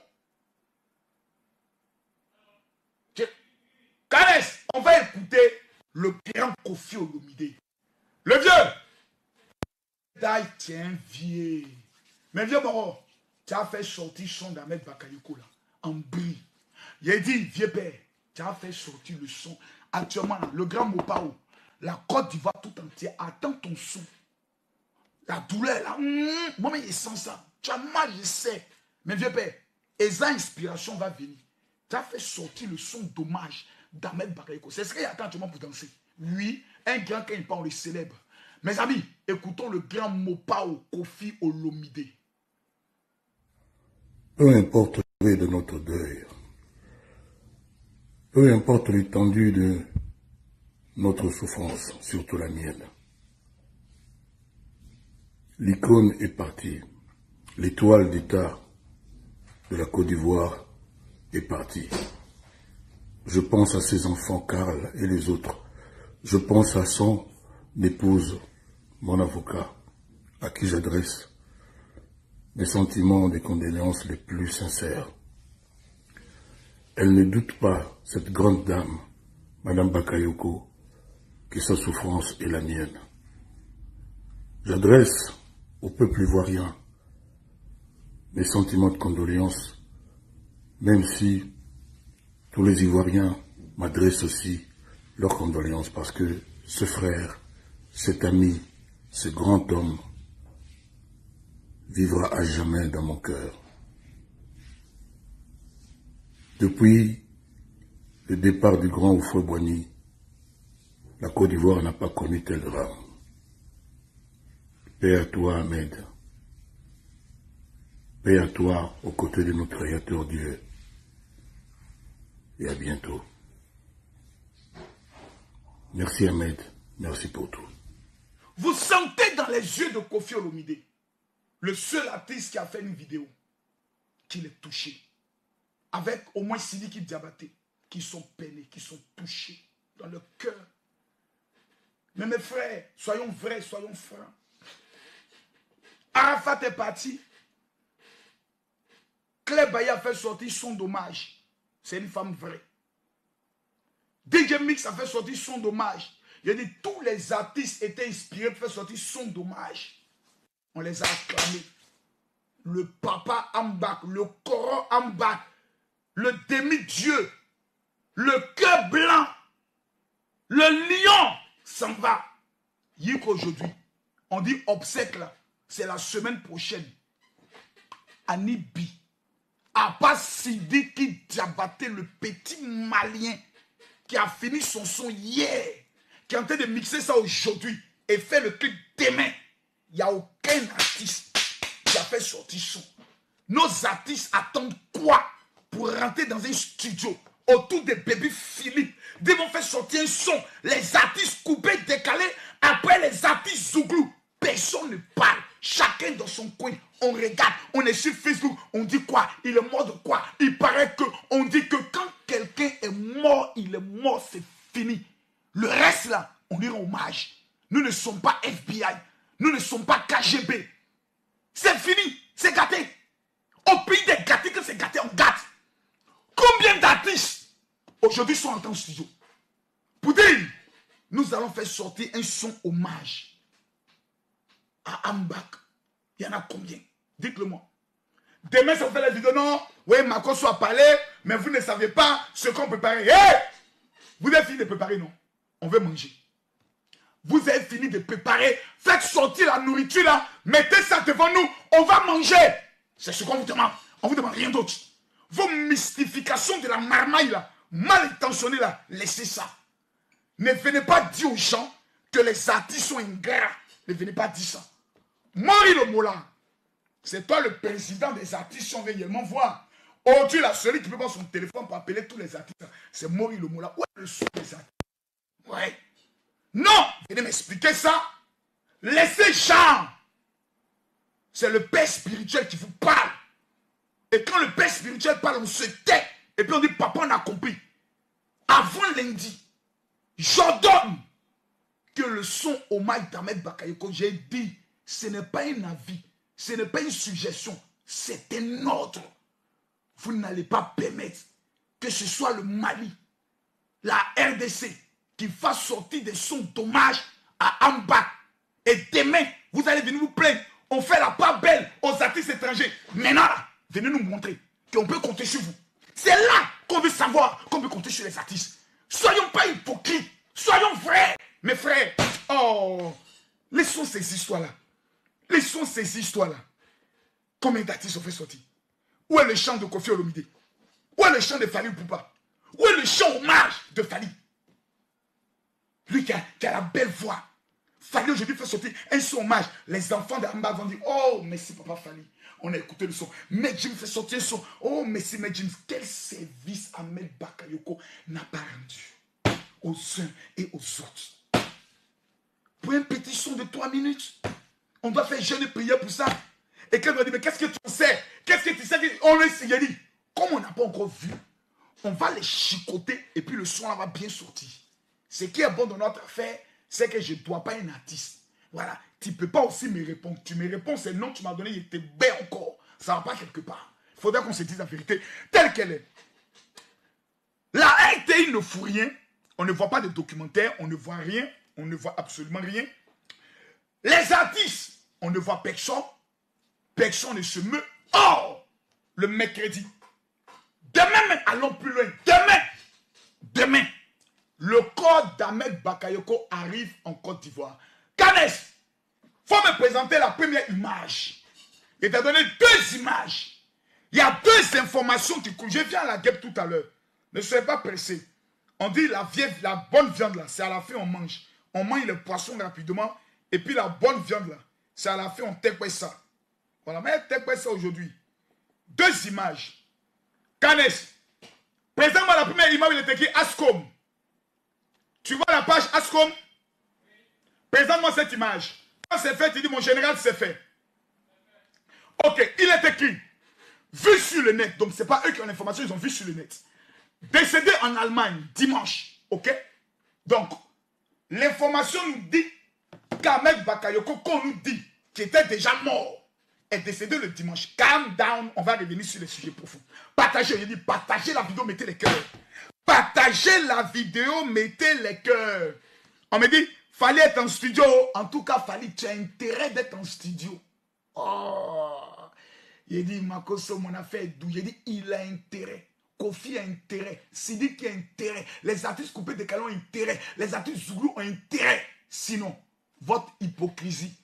Kanes, on va écouter le grand Kofi Olomide. Le vieux! D'aïe, tiens, vieux. Mais vieux Moro, tu as fait sortir son d'Ahmed Bakayoko là, en bris. Il a dit, vieux père, tu as fait sortir le son. Actuellement, là, le grand Mopao, la Côte d'Ivoire tout entière attend ton son. La douleur là, moi mais je sens ça. Tu as mal, je sais. Mais vieux père, et ça inspiration va venir. Tu as fait sortir le son d'hommage d'Ahmed Bakayoko. C'est ce qu'il attend actuellement pour danser. Oui, un grand quand il parle, on le célèbre. Mes amis, écoutons le grand Mopao Kofi Olomide. Peu importe le degré de notre deuil, peu importe l'étendue de notre souffrance, surtout la mienne, l'icône est partie, l'étoile d'État de la Côte d'Ivoire est partie. Je pense à ses enfants, Karl et les autres. Je pense à son épouse, mon avocat, à qui j'adresse des sentiments, des condoléances les plus sincères. Elle ne doute pas, cette grande dame, Madame Bakayoko, que sa souffrance est la mienne. J'adresse au peuple ivoirien mes sentiments de condoléances, même si tous les Ivoiriens m'adressent aussi leurs condoléances, parce que ce frère, cet ami, ce grand homme vivra à jamais dans mon cœur. Depuis le départ du grand Houphouët-Boigny, la Côte d'Ivoire n'a pas connu tel drame. Paix à toi, Ahmed. Paix à toi aux côtés de notre Créateur Dieu. Et à bientôt. Merci Ahmed, merci pour tout. Vous sentez dans les yeux de Kofi Olomide, le seul artiste qui a fait une vidéo, qu'il est touché. Avec au moins Sidiki Diabaté, qui sont peinés, qui sont touchés dans le cœur. Mais mes frères, soyons vrais, soyons francs. Arafat est parti. Claire Baye a fait sortir son dommage. C'est une femme vraie. DJ Mix a fait sortir son dommage. Il a dit tous les artistes étaient inspirés pour faire sortir son dommage. On les a acclamés. Le papa Ambak, le Coran Ambak, le demi-dieu, le cœur blanc, le lion s'en va. Yik aujourd'hui, on dit obsèque là, c'est la semaine prochaine. Anibi, Abbas Sidiki Diabaté, le petit malien, qui a fini son son hier, qui est en train de mixer ça aujourd'hui et fait le clip demain. Il n'y a aucun artiste qui a fait sortir son. Nos artistes attendent quoi pour rentrer dans un studio autour de Baby Philippe? Ils vont faire sortir un son. Les artistes coupés, décalés, après les artistes Zouglou. Personne ne parle. Chacun dans son coin. On regarde, on est sur Facebook, on dit quoi? Il est mort de quoi? Il paraît que on dit que quand quelqu'un est mort, il est mort, c'est fini. Le reste là, on lui rend hommage. Nous ne sommes pas FBI. Nous ne sommes pas KGB. C'est fini, c'est gâté. Au pays des gâtés, que c'est gâté, on gâte. Combien d'artistes aujourd'hui sont entrés en studio? Pour dire, nous allons faire sortir un son hommage à Ambak. Il y en a combien? Dites-le moi. Demain, ça fait la vidéo, non? Oui, Macron soit parlé, mais vous ne savez pas ce qu'on prépare. Hey! Vous avez fini de préparer, non? On veut manger. Vous avez fini de préparer. Faites sortir la nourriture là. Mettez ça devant nous. On va manger. C'est ce qu'on vous demande. On ne vous demande rien d'autre. Vos mystifications de la marmaille là, mal intentionnées là, laissez ça. Ne venez pas dire aux gens que les artistes sont ingrats. Ne venez pas dire ça. Maurice Lomola, c'est toi le président des artistes, on veut réellement voir. Aujourd'hui, là, celui qui peut prendre son téléphone pour appeler tous les artistes, c'est Maurice Lomola. Où est le son des artistes? Ouais. Non, venez m'expliquer ça. Laissez Jean. C'est le père spirituel qui vous parle. Et quand le père spirituel parle, on se tait. Et puis on dit, papa, on a compris. Avant lundi, j'ordonne que le son hommage d'Ahmed Bakayoko, j'ai dit, ce n'est pas un avis, ce n'est pas une suggestion, c'est un ordre. Vous n'allez pas permettre que ce soit le Mali, la RDC, qui fasse sortir des sons d'hommage à Ambak. Et demain, vous allez venir vous plaindre. On fait la part belle aux artistes étrangers. Maintenant, là, venez nous montrer qu'on peut compter sur vous. C'est là qu'on veut savoir qu'on peut compter sur les artistes. Soyons pas hypocrites. Soyons vrais. Mes frères, oh, laissons ces histoires-là. Laissons ces histoires-là. Combien d'artistes ont fait sortir? Où est le chant de Kofi Olomide? Où est le chant de Fally Poupa? Où est le chant hommage de Fally? Lui qui a la belle voix. Fally aujourd'hui fait sortir un son hommage. Les enfants d'Amba vont dire, oh, merci papa Fally. On a écouté le son. Medjim fait sortir un son. Oh, merci Medjim. Quel service Ahmed Bakayoko n'a pas rendu aux uns et aux autres. Pour un petit son de 3 minutes, on doit faire jeûne et prière pour ça. Et quand on dit, mais qu'est-ce que tu sais? Qu'est-ce que tu sais? On le sait, il dit, comme on n'a pas encore vu, on va les chicoter et puis le son là va bien sortir. Ce qui est bon dans notre affaire, c'est que je ne dois pas un artiste. Voilà. Tu ne peux pas aussi me répondre. Tu me réponds, c'est non, tu m'as donné, il était bête encore. Ça ne va pas quelque part. Il faudrait qu'on se dise la vérité telle qu'elle est. La RTI ne fout rien. On ne voit pas de documentaire, on ne voit rien. On ne voit absolument rien. Les artistes, on ne voit personne. Personne ne se meut. Or, le mercredi. Demain, même, allons plus loin. Demain, le corps d'Ahmed Bakayoko arrive en Côte d'Ivoire. Canes, il faut me présenter la première image. Il t'a donné 2 images. Il y a 2 informations qui coulent. Je viens à la guêpe tout à l'heure. Ne soyez pas pressés. On dit la bonne viande là, c'est à la fin on mange. On mange les poissons rapidement. Et puis la bonne viande là, c'est à la fin on t'écoute ça. Voilà, mais t'écoute ça aujourd'hui. 2 images. Canes, présente-moi la première image où il est écrit Ascom. Tu vois la page Ascom? Présente-moi cette image. Quand c'est fait, tu dis mon général, c'est fait. Ok, il est écrit. Vu sur le net. Donc, ce n'est pas eux qui ont l'information, ils ont vu sur le net. Décédé en Allemagne, dimanche. Ok? Donc, l'information nous dit qu'Ahmed Bakayoko, qu'on nous dit qu'il était déjà mort, est décédé le dimanche. Calm down, on va revenir sur les sujets profonds. Partagez, je dis, partagez la vidéo, mettez les cœurs. Partagez la vidéo, mettez les cœurs. On me dit, fallait être en studio. En tout cas, fallait, tu as intérêt d'être en studio. Oh, il dit, Makoso, mon affaire est d'où? Il dit, il a intérêt. Kofi a intérêt. Sidi qui a intérêt. Les artistes coupés de Calon ont intérêt. Les artistes Zouglou ont intérêt. Sinon, votre hypocrisie,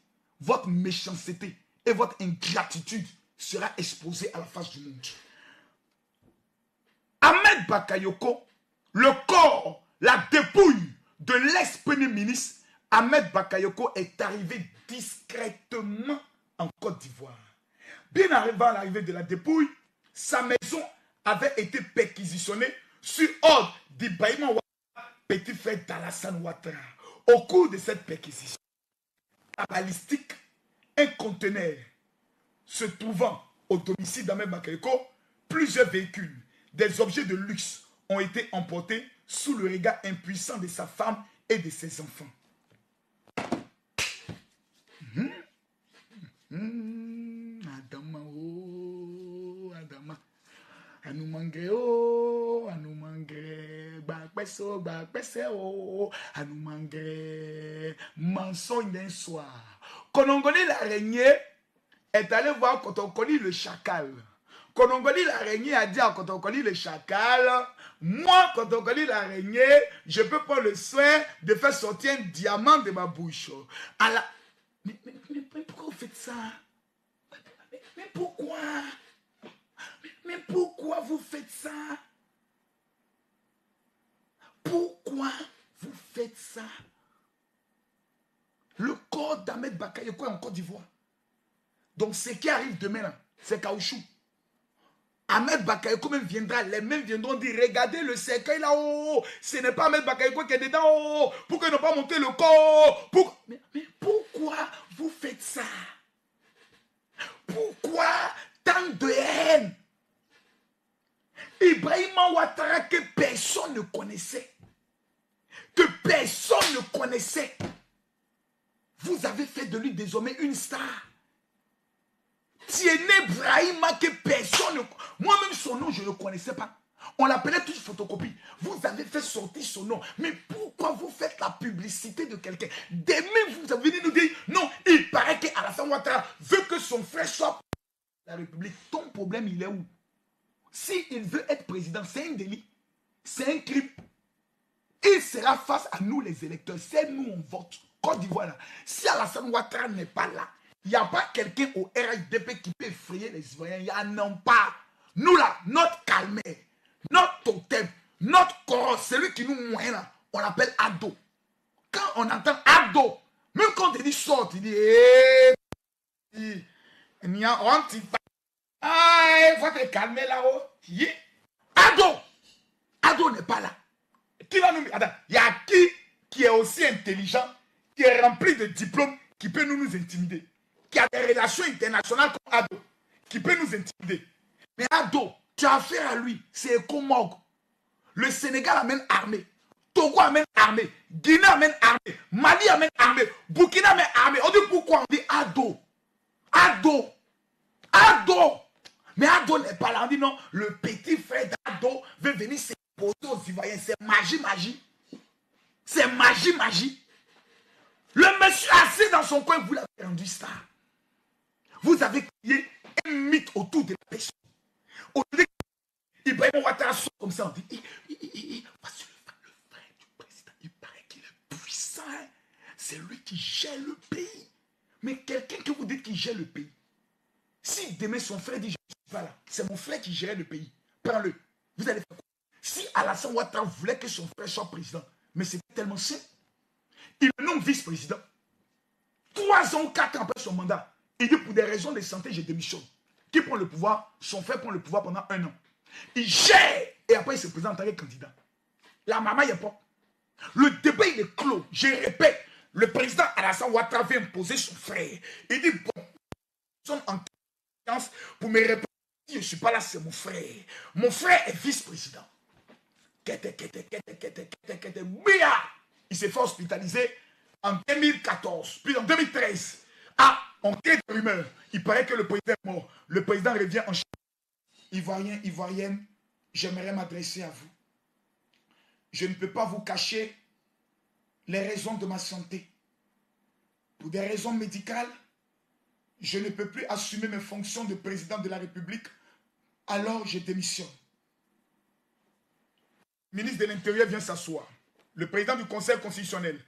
votre méchanceté et votre ingratitude sera exposée à la face du monde. Ahmed Bakayoko, le corps la dépouille de l'ex-premier ministre Ahmed Bakayoko est arrivée discrètement en Côte d'Ivoire. Bien avant l'arrivée de la dépouille, sa maison avait été perquisitionnée sur ordre d'Ibrahima Ouattara, petit frère d'Alassane Ouattara. Au cours de cette perquisition, la balistique, un conteneur se trouvant au domicile d'Ahmed Bakayoko, plusieurs véhicules, des objets de luxe ont été emportés sous le regard impuissant de sa femme et de ses enfants. Adama, oh, Adama. Anoumangre, oh, Anoumangre. Bakpeso, bakpese, oh, Anoumangre. Mensonge d'un soir. Konongoli l'araignée est allé voir Kotokoli le chacal. Konongoli l'araignée a dit à Kotokoli le chacal, moi, Kotokoli l'araignée, je peux prendre le soin de faire sortir un diamant de ma bouche. Mais pourquoi vous faites ça? Mais pourquoi? Mais pourquoi vous faites ça? Pourquoi vous faites ça? Le corps d'Ahmed Bakayoko est en Côte d'Ivoire. Donc ce qui arrive demain, c'est caoutchouc. Ahmed Bakayoko même viendra, les mêmes viendront dire, regardez le cercueil là-haut, ce n'est pas Ahmed Bakayoko qui est dedans, oh, pourquoi ne pas monter le corps? Mais pourquoi vous faites ça? Pourquoi tant de haine? Ibrahima Ouattara que personne ne connaissait, vous avez fait de lui désormais une star. Tiene Brahima que personne ne... Moi-même son nom je ne le connaissais pas. On l'appelait tous photocopie. Vous avez fait sortir son nom. Mais pourquoi vous faites la publicité de quelqu'un? Demain vous avez venu nous dire non, il paraît qu'Alassane Ouattara veut que son frère soit la République. Ton problème il est où? S'il veut être président, c'est un délit. C'est un crime. Il sera face à nous les électeurs. C'est nous on vote. Côte d'Ivoire là. Si Alassane Ouattara n'est pas là, il n'y a pas quelqu'un au RHDP qui peut effrayer les citoyens. Il n'y en a pas. Nous là, notre calmer, notre totem, notre corps, celui qui nous moyen là, on l'appelle Ado. Quand on entend Ado, même quand il dit sort, il dit il y a honte. Ah, il faut te calmer là-haut. Ado! Ado n'est pas là. Qui va nous... Attends, il y a qui est aussi intelligent, qui est rempli de diplômes, qui peut nous intimider, qui a des relations internationales comme Ado, qui peut nous intimider. Mais Ado, tu as affaire à lui, c'est Ecomog. Le Sénégal amène armée, Togo amène armée, Guinée amène armée, Mali amène armée, Burkina amène armée. On dit pourquoi? On dit Ado. Ado. Ado. Mais Ado n'est pas là. On dit non, le petit frère d'Ado veut venir s'imposer aux Ivoiriens. C'est magie. C'est magie. Le monsieur assis dans son coin, vous l'avez rendu star. Vous avez créé un mythe autour de la personne. Aujourd'hui, Ibrahima Ouattara sort comme ça, on dit, voici le frère du président, il paraît qu'il est puissant. Hein? C'est lui qui gère le pays. Mais quelqu'un que vous dites qui gère le pays, si demain son frère dit, je ne suis pas là, c'est mon frère qui gère le pays, prends-le. Vous allez faire quoi? Si Alassane Ouattara voulait que son frère soit président, mais c'est tellement simple, il le nomme vice-président. 3 ans ou 4 ans après son mandat, il dit pour des raisons de santé, je démissionne. Qui prend le pouvoir? Son frère prend le pouvoir pendant 1 an. Il gère et après il se présente en tant que candidat. La maman il n'y a pas. Le débat il est clos. Je répète, le président Alassane Ouattara vient imposer son frère. Il dit bon, nous sommes en confiance pour me répondre. Si je ne suis pas là, c'est mon frère. Mon frère est vice-président. Il s'est fait hospitaliser en 2014, puis en 2013. Ah, on crée des rumeurs. Il paraît que le président est mort. Le président revient en Chine. Ivoiriens, Ivoiriennes, j'aimerais m'adresser à vous. Je ne peux pas vous cacher les raisons de ma santé. Pour des raisons médicales, je ne peux plus assumer mes fonctions de président de la République. Alors je démissionne. Le ministre de l'Intérieur vient s'asseoir. Le président du Conseil constitutionnel.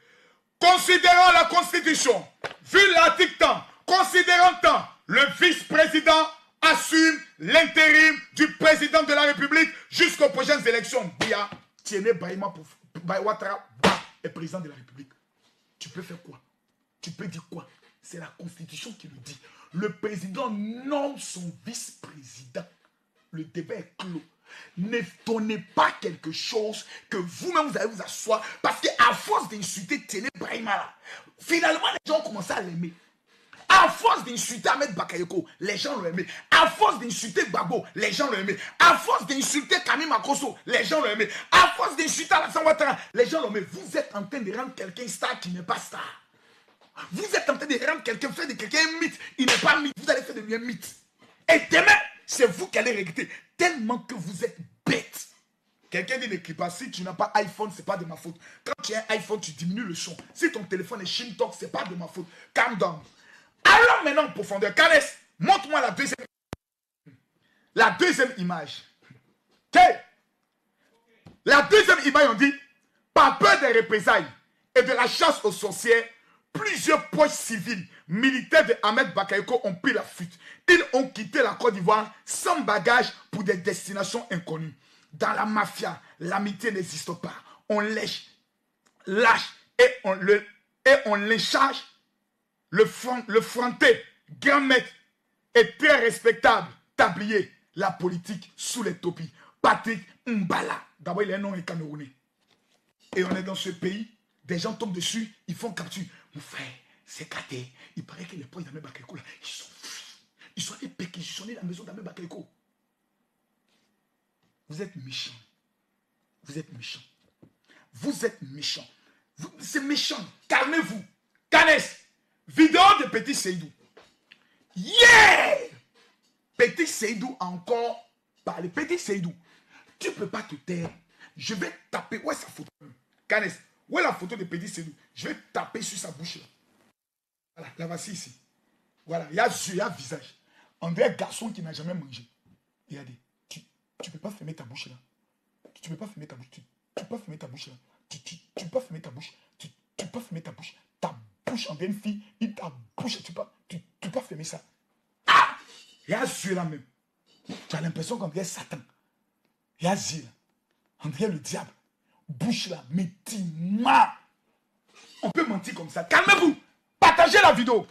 Considérant la Constitution, vu l'article tant, considérant tant, le vice-président assume l'intérim du président de la République jusqu'aux prochaines élections. Bia, Tiene Brahima Ouattara est président de la République. Tu peux faire quoi? Tu peux dire quoi? C'est la Constitution qui le dit. Le président nomme son vice-président. Le débat est clos. Ne donnez pas quelque chose que vous-même vous allez vous asseoir. Parce qu'à force d'insulter Télé Brahima, finalement les gens ont commencé à l'aimer. À force d'insulter Ahmed Bakayoko, les gens l'ont aimé. À force d'insulter Gbagbo, les gens l'ont aimé. À force d'insulter Camille Makrosso, les gens l'ont aimé. À force d'insulter Alassane Ouattara, les gens l'ont aimé. Vous êtes en train de rendre quelqu'un star qui n'est pas star. Vous êtes en train de rendre quelqu'un, faire de quelqu'un un mythe. Il n'est pas mythe, vous allez faire de lui un mythe. Et demain, c'est vous qui allez regretter. Tellement que vous êtes bête. Quelqu'un dit n'écris pas, si tu n'as pas iPhone, c'est pas de ma faute. Quand tu as un iPhone, tu diminues le son. Si ton téléphone est Shintok, c'est pas de ma faute. Calm down. Allons maintenant en profondeur. Canes, montre-moi la deuxième image. Okay. La deuxième image, on dit, par peur des représailles et de la chasse aux sorcières, plusieurs poches civiles militaires de Ahmed Bakayoko ont pris la fuite. Ils ont quitté la Côte d'Ivoire sans bagage pour des destinations inconnues. Dans la mafia, l'amitié n'existe pas. On lâche et on les charge. Le fronté, grand maître est très respectable. Tablier, la politique sous les topis. Patrick Mbala. D'abord, il est un nom camerounais. Et on est dans ce pays. Des gens tombent dessus, ils font capture. Mon frère, c'est caté. Il paraît que les points d'Ahmed Bakayoko, là, ils sont fuis. Ils sont allés péquisitionner la maison d'Ahmed Bakayoko. Vous êtes méchants. Vous êtes méchants. Vous êtes méchants. C'est méchant. Calmez-vous. Canes. Vidéo de Petit Seydou. Yeah! Petit Seydou a encore parlé. Petit Seydou, tu ne peux pas te taire. Je vais taper. Où est sa photo? Canes, où est la photo de Petit Seydou? Je vais taper sur sa bouche là. Voilà, la voici ici. Voilà, il y a yeux, il y a visage. On dirait un garçon qui n'a jamais mangé. Regardez, tu ne peux pas fermer ta bouche là. Tu ne peux pas fermer ta bouche. Tu ne peux pas fermer ta bouche là. Tu ne peux pas fermer ta bouche. Tu ne peux pas fermer ta bouche. Ta bouche en une fille, ta bouche, tu peux pas fermer ça. Ah! Il y a yeux là même. Tu as l'impression qu'on dirait Satan. Il y a yeux là. On dirait le diable. Bouche là, mais dis-moi. On peut mentir comme ça. Calmez-vous. Partagez la vidéo.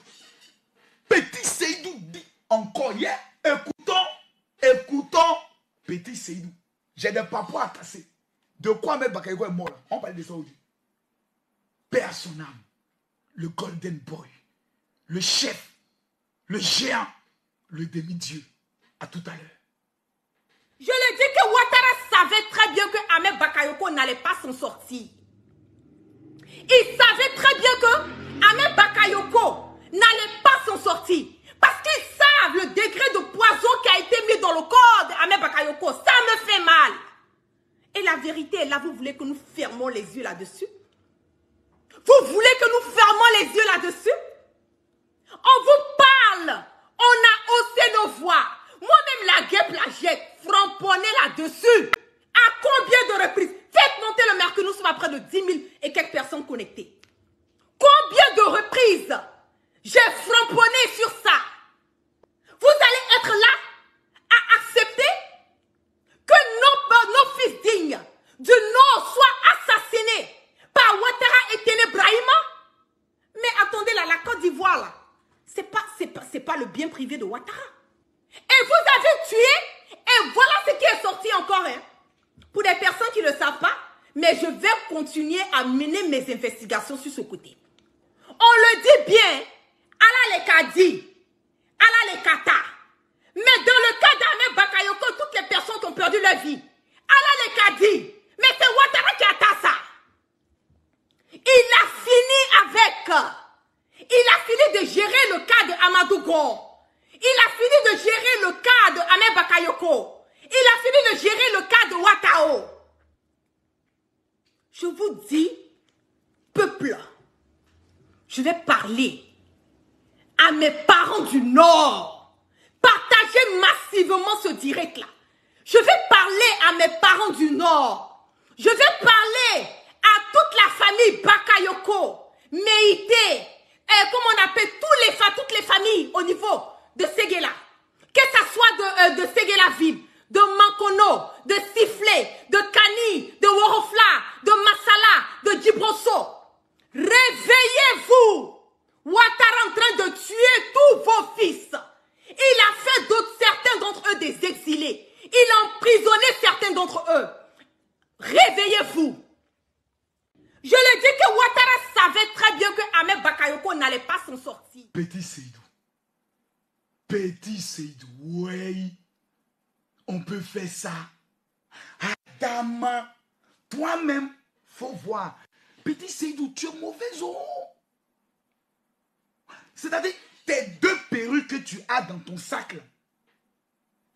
Petit Seydou dit encore hier. Écoutons Petit Seydou. J'ai des papois à casser. De quoi Ahmed Bakayoko est mort là? On parle de ça aujourd'hui. Paix à son âme. Le Golden Boy. Le chef. Le géant. Le demi-dieu. À tout à l'heure. Je le dis que Ouattara savait très bien que Ahmed Bakayoko n'allait pas s'en sortir. Il savait très bien que Ahmed Bakayoko n'allait pas s'en sortir. Parce qu'ils savent le degré de poison qui a été mis dans le corps d'Ahmed Bakayoko. Ça me fait mal. Et la vérité est là, vous voulez que nous fermons les yeux là-dessus? Vous voulez que nous fermons les yeux là-dessus? On vous parle. On a haussé nos voix. Moi-même, la guêpe, la jette, framponnée là-dessus. À combien de reprises? Faites monter le mercure, nous sommes à près de 10 000 et quelques personnes connectées. Combien de reprises j'ai framponné sur ça? Vous allez être là à accepter que nos fils dignes du Nord soient assassinés par Ouattara et Télé Brahima? Mais attendez là, la Côte d'Ivoire là, c'est pas le bien privé de Ouattara. Et vous avez tué, et voilà ce qui est sorti encore. Hein. Pour des personnes qui ne le savent pas, mais je vais continuer à mener mes investigations sur ce côté. On le dit bien, Allah les Kadi, Allah les Kata. Mais dans le cas d'Ahmed Bakayoko, toutes les personnes qui ont perdu leur vie, Allah les Kadi. Mais c'est Ouattara qui a ça. Il a fini avec. Il a fini de gérer le cas de Amadou Gon. Il a fini de gérer le cas de Ahmed Bakayoko. Il a fini de gérer le cas de Ouattao. Je vous dis, peuple, je vais parler à mes parents du Nord. Partagez massivement ce direct-là. Je vais parler à mes parents du Nord. Je vais parler à toute la famille Bakayoko, Meïté, comme on appelle toutes les familles au niveau de Séguéla. Que ça soit de Séguéla ville, de Mankono, de Sifflé, de Kani, de Worofla, de Massala, de Djibrosso. Réveillez-vous! Ouattara est en train de tuer tous vos fils. Il a fait certains d'entre eux des exilés. Il a emprisonné certains d'entre eux. Réveillez-vous! Je le dis que Ouattara savait très bien que Ahmed Bakayoko n'allait pas s'en sortir. Petit Seydou. Petit Seydou, oui. On peut faire ça. Adama, toi-même, faut voir. Petit Seydou, tu es mauvais. C'est-à-dire, tes 2 perruques que tu as dans ton sac, là,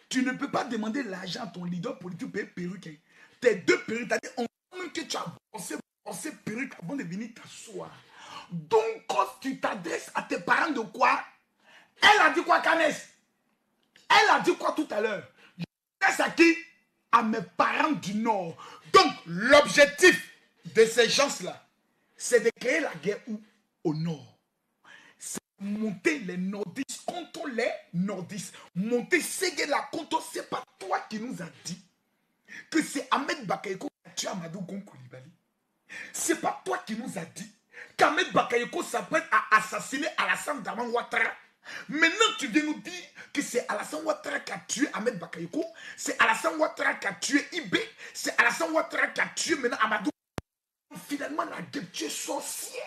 tu ne peux pas demander l'argent à ton leader politique pour payer perruque. Hein. Tes 2 perruques, c'est-à-dire, on sent même que tu as pensé perruque avant de venir t'asseoir. Donc, quand tu t'adresses à tes parents de quoi? Elle a dit quoi, Canès? Elle a dit quoi tout à l'heure? Je m'adresse à qui? À mes parents du Nord. Donc, l'objectif de ces gens-là, c'est de créer la guerre où? Au Nord. C'est monter les nordistes contre les nordistes. Monter Séguéla contre, c'est pas toi qui nous a dit que c'est Ahmed Bakayoko qui a tué Amadou Gon Coulibaly. C'est pas toi qui nous a dit qu'Ahmed Bakayoko s'apprête à assassiner Alassane Dramane Ouattara. Maintenant, tu viens nous dire que c'est Alassane Ouattara qui a tué Ahmed Bakayoko, c'est Alassane Ouattara qui a tué Ibé, c'est Alassane Ouattara qui a tué maintenant Amadou. Finalement, la guerre, tu es sorcière.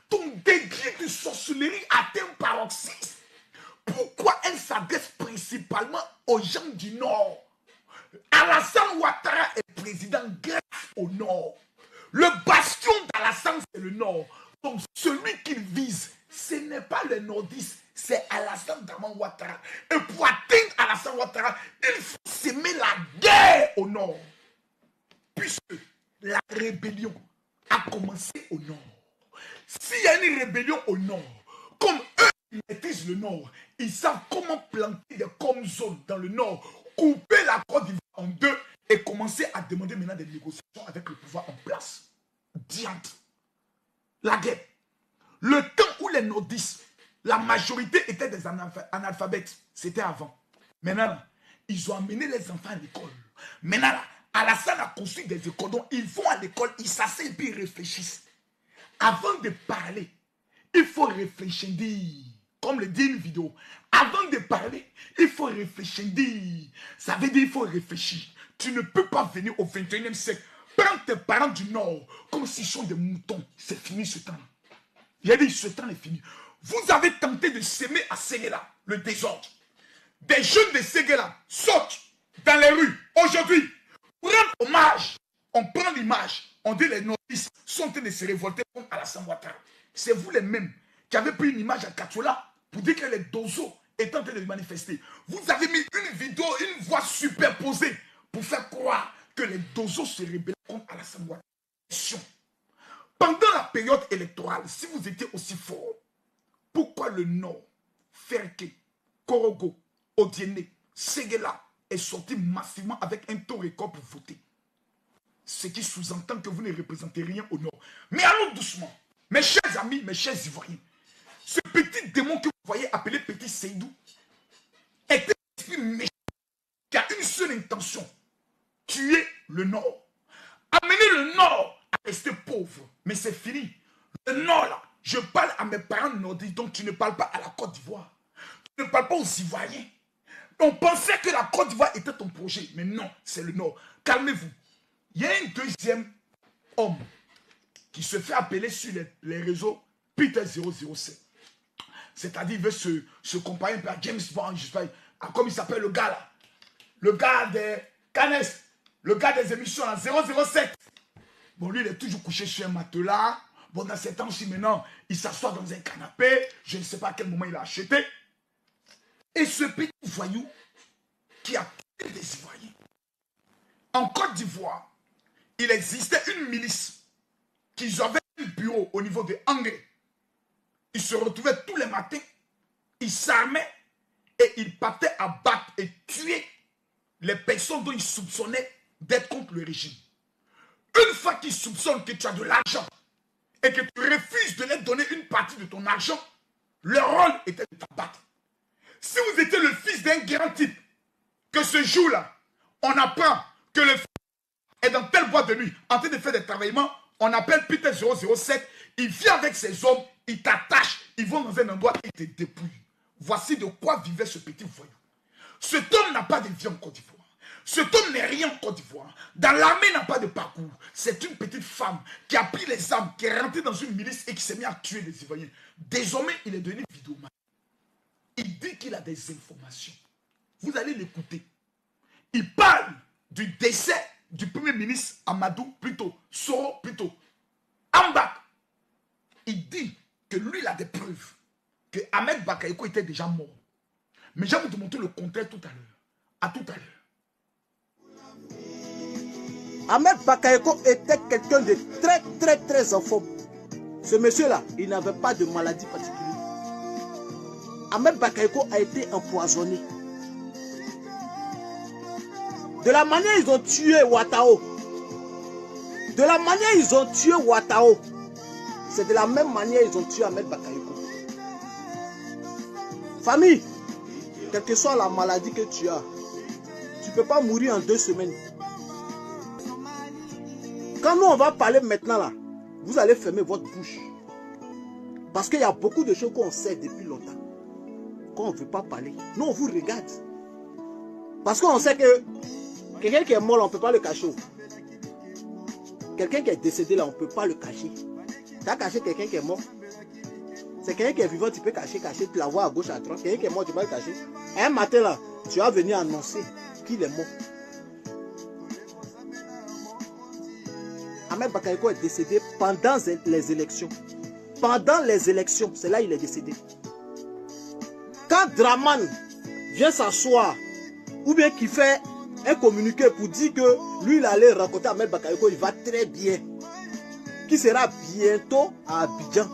Ton degré de sorcellerie atteint un paroxysme. Pourquoi elle s'adresse principalement aux gens du Nord? Alassane Ouattara est président grâce au Nord. Le bastion d'Alassane, c'est le Nord. Donc, celui qu'il vise, ce n'est pas le nordiste, c'est Alassane Dramane Ouattara. Et pour atteindre Alassane Ouattara, il faut s'aimer la guerre au Nord. Puisque la rébellion a commencé au Nord. S'il y a une rébellion au Nord, comme eux ils maîtrisent le Nord, ils savent comment planter des comme zones dans le Nord, couper la Côte d'Ivoire en 2 et commencer à demander maintenant des négociations avec le pouvoir en place. Diante. La guerre. Le temps où les nordistes, la majorité étaient des analphabètes, c'était avant. Maintenant, là, ils ont amené les enfants à l'école. Maintenant, là, Alassane a construit des écoles, donc ils vont à l'école, ils s'asseyent et puis ils réfléchissent. Avant de parler, il faut réfléchir. Comme le dit une vidéo. Avant de parler, il faut réfléchir. Ça veut dire qu'il faut réfléchir. Tu ne peux pas venir au 21e siècle. Prends tes parents du Nord comme s'ils sont des moutons. C'est fini ce temps. Il a dit ce temps est fini. Vous avez tenté de s'aimer à Séguéla, le désordre. Des jeunes de Séguéla sautent dans les rues. Aujourd'hui, prendre hommage. On prend l'image. On dit les nordistes sont en train de se révolter contre Alassane Ouattara. C'est vous les mêmes qui avez pris une image à Katoula pour dire que les dozos étaient en train de manifester. Vous avez mis une vidéo, une voix superposée pour faire croire que les dozos se rebellent contre Alassane Ouattara. Pendant la période électorale, si vous étiez aussi fort, pourquoi le Nord, Ferké, Korogo, Odiene, Séguéla est sorti massivement avec un taux record pour voter? Ce qui sous-entend que vous ne représentez rien au Nord. Mais allons doucement. Mes chers amis, mes chers Ivoiriens, ce petit démon que vous voyez appelé Petit Seydou est un esprit méchant qui a une seule intention: tuer le Nord. Amener le Nord à rester pauvre. Mais c'est fini. Le Nord, là, je parle à mes parents nordiques, donc tu ne parles pas à la Côte d'Ivoire. Tu ne parles pas aux Ivoiriens. On pensait que la Côte d'Ivoire était ton projet, mais non, c'est le Nord. Calmez-vous. Il y a un deuxième homme qui se fait appeler sur les réseaux Peter 007. C'est-à-dire il veut se comparer un peu à James Bond, je sais pas, comme il s'appelle le gars là. Le gars des Canès, le gars des émissions là, 007. Bon, lui il est toujours couché sur un matelas. Bon, dans ces temps-ci maintenant, il s'assoit dans un canapé. Je ne sais pas à quel moment il a acheté. Et ce petit voyou qui a tué des Ivoiriens. En Côte d'Ivoire, il existait une milice qui avait un bureau au niveau de Angers. Ils se retrouvaient tous les matins, ils s'armaient et ils partaient à battre et tuer les personnes dont ils soupçonnaient d'être contre le régime. Une fois qu'ils soupçonnent que tu as de l'argent et que tu refuses de leur donner une partie de ton argent, leur rôle était de t'abattre. Si vous étiez le fils d'un grand type, que ce jour-là, on apprend que le est dans telle boîte de nuit, en train de faire des travaillements, on appelle Peter 007, il vient avec ses hommes, il t'attache, ils vont dans un endroit et il te dépouille. Voici de quoi vivait ce petit voyou. Cet homme n'a pas de vie en Côte d'Ivoire. Cet homme n'est rien en Côte d'Ivoire. Dans l'armée, n'a pas de parcours. C'est une petite femme qui a pris les armes, qui est rentrée dans une milice et qui s'est mis à tuer les Ivoiriens. Désormais, il est devenu vidéoman. Il dit qu'il a des informations. Vous allez l'écouter. Il parle du décès du premier ministre Amadou, plutôt, Soro, plutôt, Ambak. Il dit que lui, il a des preuves que Ahmed Bakayoko était déjà mort. Mais je vais vous montrer le contraire tout à l'heure. À tout à l'heure. Ahmed Bakayoko était quelqu'un de très en forme. Ce monsieur-là, il n'avait pas de maladie particulière. Ahmed Bakayoko a été empoisonné. De la manière ils ont tué Ouattao, c'est de la même manière ils ont tué Ahmed Bakayoko. Famille, quelle que soit la maladie que tu as, tu ne peux pas mourir en 2 semaines. Quand nous on va parler maintenant là, vous allez fermer votre bouche. Parce qu'il y a beaucoup de choses qu'on sait depuis longtemps. Quand on ne veut pas parler, nous on vous regarde. Parce qu'on sait que quelqu'un qui est mort là, on ne peut pas le cacher. Quelqu'un qui est décédé là, on ne peut pas le cacher. Tu as caché quelqu'un qui est mort. C'est quelqu'un qui est vivant, tu peux cacher, tu la vois à gauche, à droite. Quelqu'un qui est mort, tu peux le cacher. Un matin là, tu vas venir annoncer qu'il est mort. Ahmed Bakayoko est décédé pendant les élections. Pendant les élections, c'est là qu'il est décédé. Quand Draman vient s'asseoir, ou bien qu'il fait un communiqué pour dire que lui il allait rencontrer Ahmed Bakayoko, il va très bien, qui sera bientôt à Abidjan.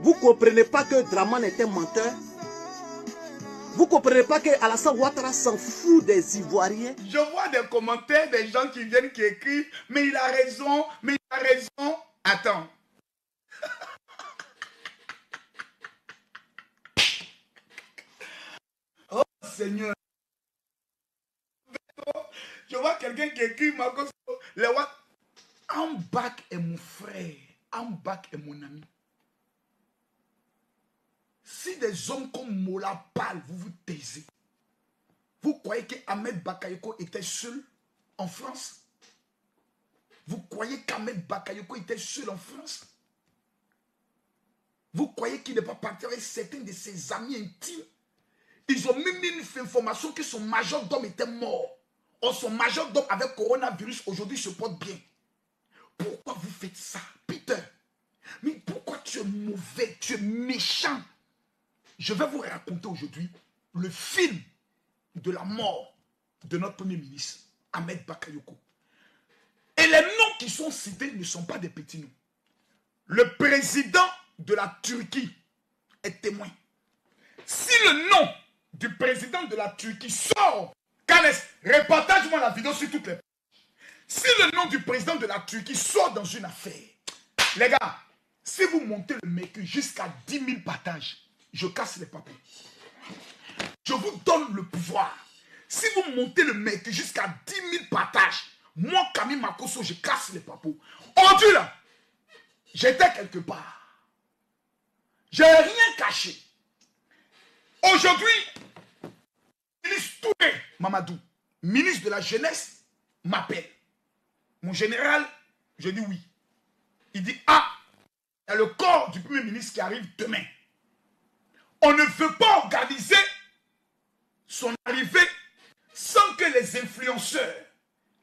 Vous ne comprenez pas que Draman est un menteur? Vous ne comprenez pas que Alassane Ouattara s'en fout des Ivoiriens? Je vois des commentaires des gens qui viennent, qui écrivent, mais il a raison, mais il a raison. Attends. Oh Seigneur. Je vois quelqu'un qui écrit Marcos. Ambak est mon frère. Ambak est mon ami. Si des hommes comme Mola parlent, vous vous taisez. Vous croyez qu'Ahmed Bakayoko était seul en France? Vous croyez qu'Ahmed Bakayoko était seul en France? Vous croyez qu'il n'est pas parti avec certains de ses amis intimes? Ils ont même mis une information que son majordome était mort. Or, son majordome avec coronavirus aujourd'hui se porte bien. Pourquoi vous faites ça, Peter? Mais pourquoi tu es mauvais, tu es méchant? Je vais vous raconter aujourd'hui le film de la mort de notre premier ministre, Ahmed Bakayoko. Et les noms qui sont cités ne sont pas des petits noms. Le président de la Turquie est témoin. Si le nom du président de la Turquie sort, Kanes, repartage-moi la vidéo sur toutes les pages. Si le nom du président de la Turquie sort dans une affaire, les gars, si vous montez le mercure jusqu'à 10 000 partages, je casse les papiers. Je vous donne le pouvoir. Si vous montez le mercure jusqu'à 10 000 partages, moi, Camille Makosso, je casse les papiers. Aujourd'hui, là, j'étais quelque part. Je n'ai rien caché. Aujourd'hui, ministre Touré Mamadou, ministre de la Jeunesse, m'appelle. Mon général, je dis oui. Il dit, ah, il y a le corps du premier ministre qui arrive demain. On ne veut pas organiser son arrivée sans que les influenceurs,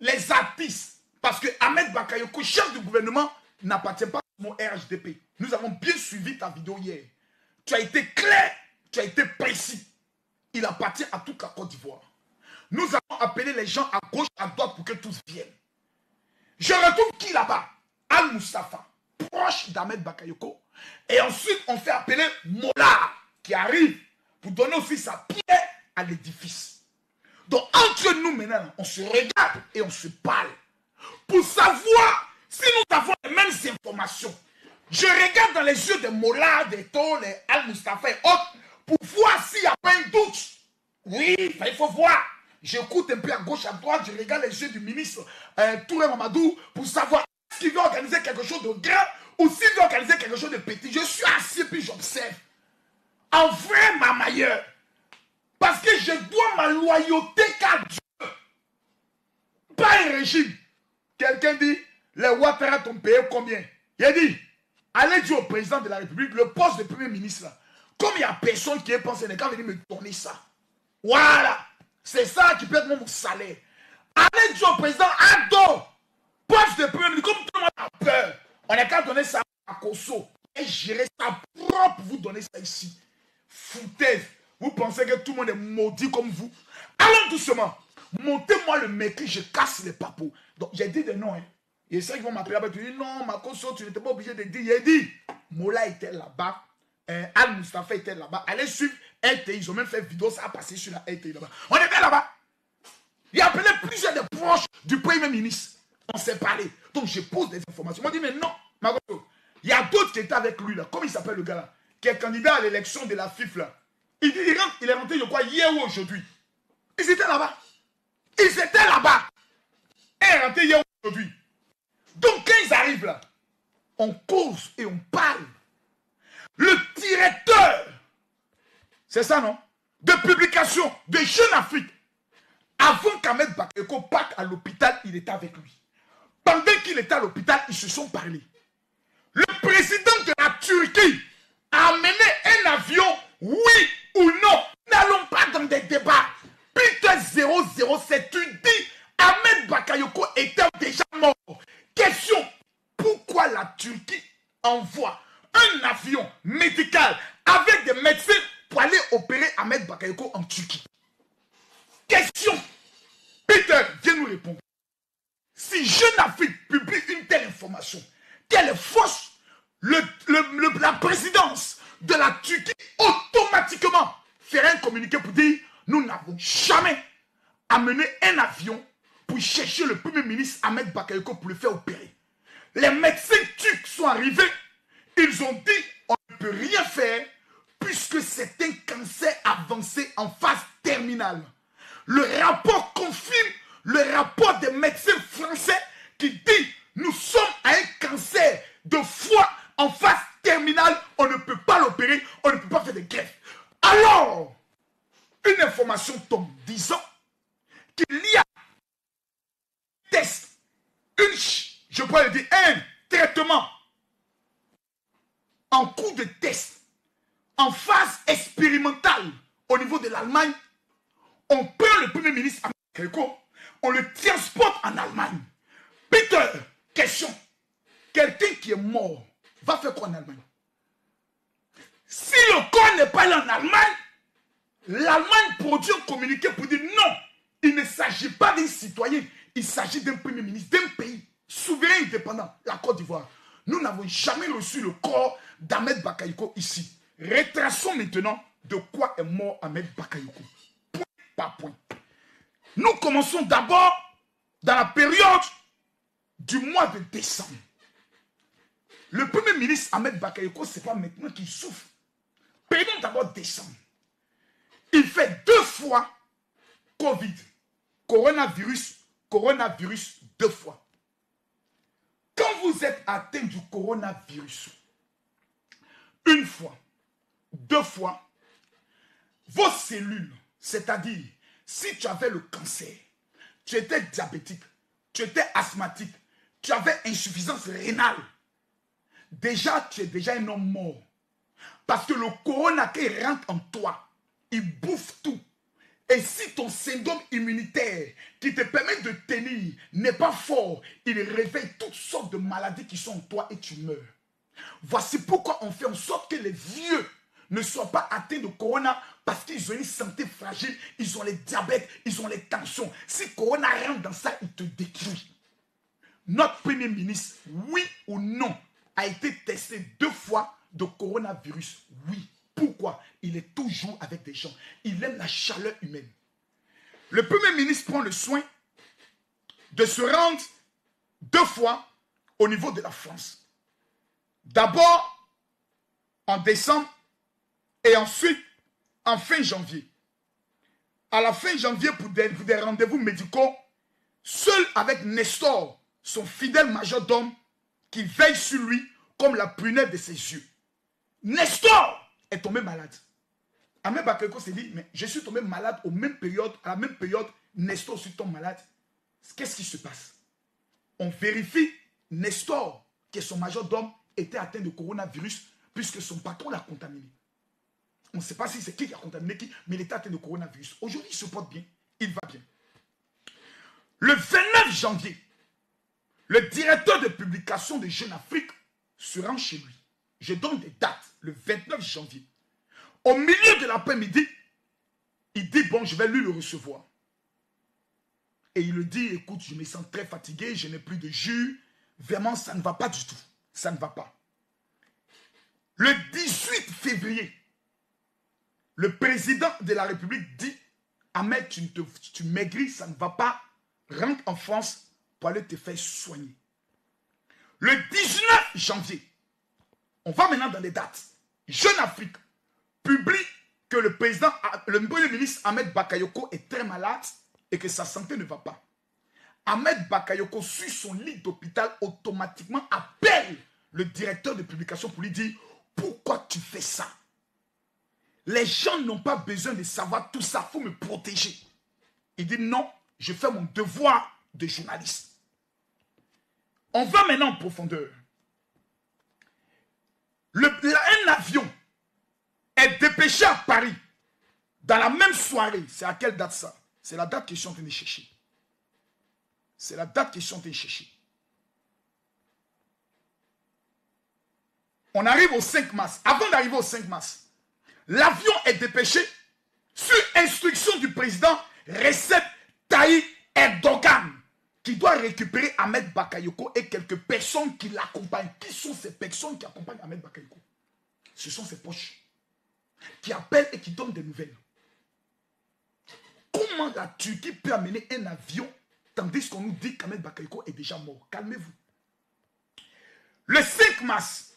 les artistes, parce que Ahmed Bakayoko, chef du gouvernement, n'appartient pas à mon RHDP. Nous avons bien suivi ta vidéo hier. Tu as été clair, tu as été précis. Il appartient à toute la Côte d'Ivoire. Nous avons appelé les gens à gauche, à droite pour que tous viennent. Je retrouve qui là-bas? Al Mustafa, proche d'Ahmed Bakayoko. Et ensuite, on fait appeler Mola, qui arrive pour donner aussi sa pierre à l'édifice. Donc, entre nous maintenant, on se regarde et on se parle. Pour savoir si nous avons les mêmes informations. Je regarde dans les yeux des Mola, des Tol, des Al Mustafa et autres, pour voir s'il n'y a pas un doute. Oui, il faut voir. J'écoute un peu à gauche, à droite, je regarde les yeux du ministre Touré Mamadou pour savoir s'il veut organiser quelque chose de grand ou s'il veut organiser quelque chose de petit. Je suis assis puis j'observe. En vrai, ma meilleure. Parce que je dois ma loyauté qu'à Dieu. Pas un régime. Quelqu'un dit, les Ouattara t'ont payé combien? Il a dit, allez dire au président de la République, le poste de premier ministre là. Comme il n'y a personne qui est pensé, il va venir me donner ça. Voilà. C'est ça qui peut être mon salaire. Allez dire au président, Ado, poste de premier ministre, comme tout le monde a peur. On n'a qu'à donner ça à Kosso. Et gérer ça propre, vous donner ça ici. Foutaise. Vous pensez que tout le monde est maudit comme vous? Allons doucement. Montez-moi le mépris, je casse les papous. Donc j'ai dit des noms. Hein. Et ceux qui vont m'appeler, tu dis non, Makosso, tu n'étais pas obligé de dire. J'ai dit, Mola était là-bas. Al-Mustafa était là-bas. Allez suivre LTI. Ils ont même fait vidéo, ça a passé sur la LTI là-bas. On était là-bas. Il a appelé plusieurs des proches du premier ministre. On s'est parlé. Donc je pose des informations. On m'a dit, mais non, Makosso. Il y a d'autres qui étaient avec lui là. Comment il s'appelle le gars là? Qui est candidat à l'élection de la FIF là. Il dit, il est rentré, je crois, hier ou aujourd'hui. Ils étaient là-bas. Ils étaient là-bas. Et il est rentré hier ou aujourd'hui. Donc quand ils arrivent là, on cause et on parle. Le directeur, c'est ça non? De publication de Jeune Afrique. Avant qu'Ahmed Bakayoko parte à l'hôpital, il était avec lui. Pendant qu'il était à l'hôpital, ils se sont parlé. Le président de la Turquie a amené un avion, oui ou non. N'allons pas dans des débats. Peter 007, tu dis Ahmed Bakayoko était déjà mort. Question, pourquoi la Turquie envoie un avion médical avec des médecins pour aller opérer Ahmed Bakayoko en Turquie? Question, Peter, viens nous répondre. Si Jeune Afrique publie une telle information, qu'elle est fausse, la présidence de la Turquie automatiquement ferait un communiqué pour dire nous n'avons jamais amené un avion pour chercher le premier ministre Ahmed Bakayoko pour le faire opérer. Les médecins turcs sont arrivés, ils ont dit on ne peut rien faire puisque c'est un cancer avancé en phase terminale. Le rapport confirme le rapport des médecins français qui dit nous sommes à un cancer de foie en phase terminale, on ne peut pas l'opérer, on ne peut pas faire de greffe. Alors, une information tombe disant qu'il y a un test, je pourrais le dire, un traitement en cours de test, en phase expérimentale au niveau de l'Allemagne. On prend le premier ministre Bakayoko, on le transporte en Allemagne. Peter, question. Quelqu'un qui est mort va faire quoi en Allemagne? Si le corps n'est pas là en Allemagne, l'Allemagne produit un communiqué pour dire non, il ne s'agit pas d'un citoyen, il s'agit d'un premier ministre, d'un pays souverain indépendant, la Côte d'Ivoire. Nous n'avons jamais reçu le corps d'Ahmed Bakayoko ici. Retraçons maintenant de quoi est mort Ahmed Bakayoko. Point par point. Nous commençons d'abord dans la période du mois de décembre. Le premier ministre Ahmed Bakayoko, ce n'est pas maintenant qu'il souffre. Prenons d'abord décembre. Il fait 2 fois Covid. Coronavirus 2 fois. Quand vous êtes atteint du coronavirus, 1 fois, 2 fois, vos cellules, c'est-à-dire, si tu avais le cancer, tu étais diabétique, tu étais asthmatique, tu avais insuffisance rénale, déjà, tu es déjà un homme mort. Parce que le corona qui rentre en toi, il bouffe tout. Et si ton syndrome immunitaire qui te permet de tenir n'est pas fort, il réveille toutes sortes de maladies qui sont en toi et tu meurs. Voici pourquoi on fait en sorte que les vieux ne soient pas atteints de corona parce qu'ils ont une santé fragile, ils ont les diabètes, ils ont les tensions. Si corona rentre dans ça, il te détruit. Notre premier ministre, oui ou non, a été testé 2 fois de coronavirus. Oui. Pourquoi? Il est toujours avec des gens. Il aime la chaleur humaine. Le premier ministre prend le soin de se rendre 2 fois au niveau de la France. D'abord en décembre et ensuite en fin janvier. à la fin janvier pour des rendez-vous médicaux, seul avec Nestor, son fidèle majordome, qui veille sur lui comme la prunelle de ses yeux. Nestor est tombé malade. Ahmed Bakayoko s'est dit, mais je suis tombé malade à la même période, Nestor aussi tombe malade. Qu'est-ce qui se passe? On vérifie, Nestor, qui est son majordome, était atteint de coronavirus, puisque son patron l'a contaminé. On ne sait pas si c'est qui a contaminé qui, mais il était atteint de coronavirus. Aujourd'hui, il se porte bien, il va bien. Le 29 janvier, le directeur de publication de Jeune Afrique se rend chez lui. Je donne des dates, le 29 janvier. Au milieu de l'après-midi, il dit, bon, je vais lui le recevoir. Et il le dit, écoute, je me sens très fatigué, je n'ai plus de jus. Vraiment, ça ne va pas du tout. Ça ne va pas. Le 18 février, le président de la République dit, Ahmed, tu maigris, ça ne va pas. Rentre en France pour aller te faire soigner. Le 19 janvier, on va maintenant dans les dates. Jeune Afrique publie que le premier ministre Ahmed Bakayoko est très malade et que sa santé ne va pas. Ahmed Bakayoko, sur son lit d'hôpital, automatiquement appelle le directeur de publication pour lui dire « Pourquoi tu fais ça? Les gens n'ont pas besoin de savoir tout ça, il faut me protéger. » Il dit « Non, je fais mon devoir de journaliste. » On va maintenant en profondeur. Un avion est dépêché à Paris dans la même soirée. C'est à quelle date ça? C'est la date qu'ils sont en train de chercher. C'est la date qu'ils sont en train de chercher. On arrive au 5 mars. Avant d'arriver au 5 mars, l'avion est dépêché sur instruction du président Recep Tayyip Erdogan, qui doit récupérer Ahmed Bakayoko et quelques personnes qui l'accompagnent. Qui sont ces personnes qui accompagnent Ahmed Bakayoko? Ce sont ses poches qui appellent et qui donnent des nouvelles. Comment la Turquie peut amener un avion tandis qu'on nous dit qu'Ahmed Bakayoko est déjà mort? Calmez-vous. Le 5 mars,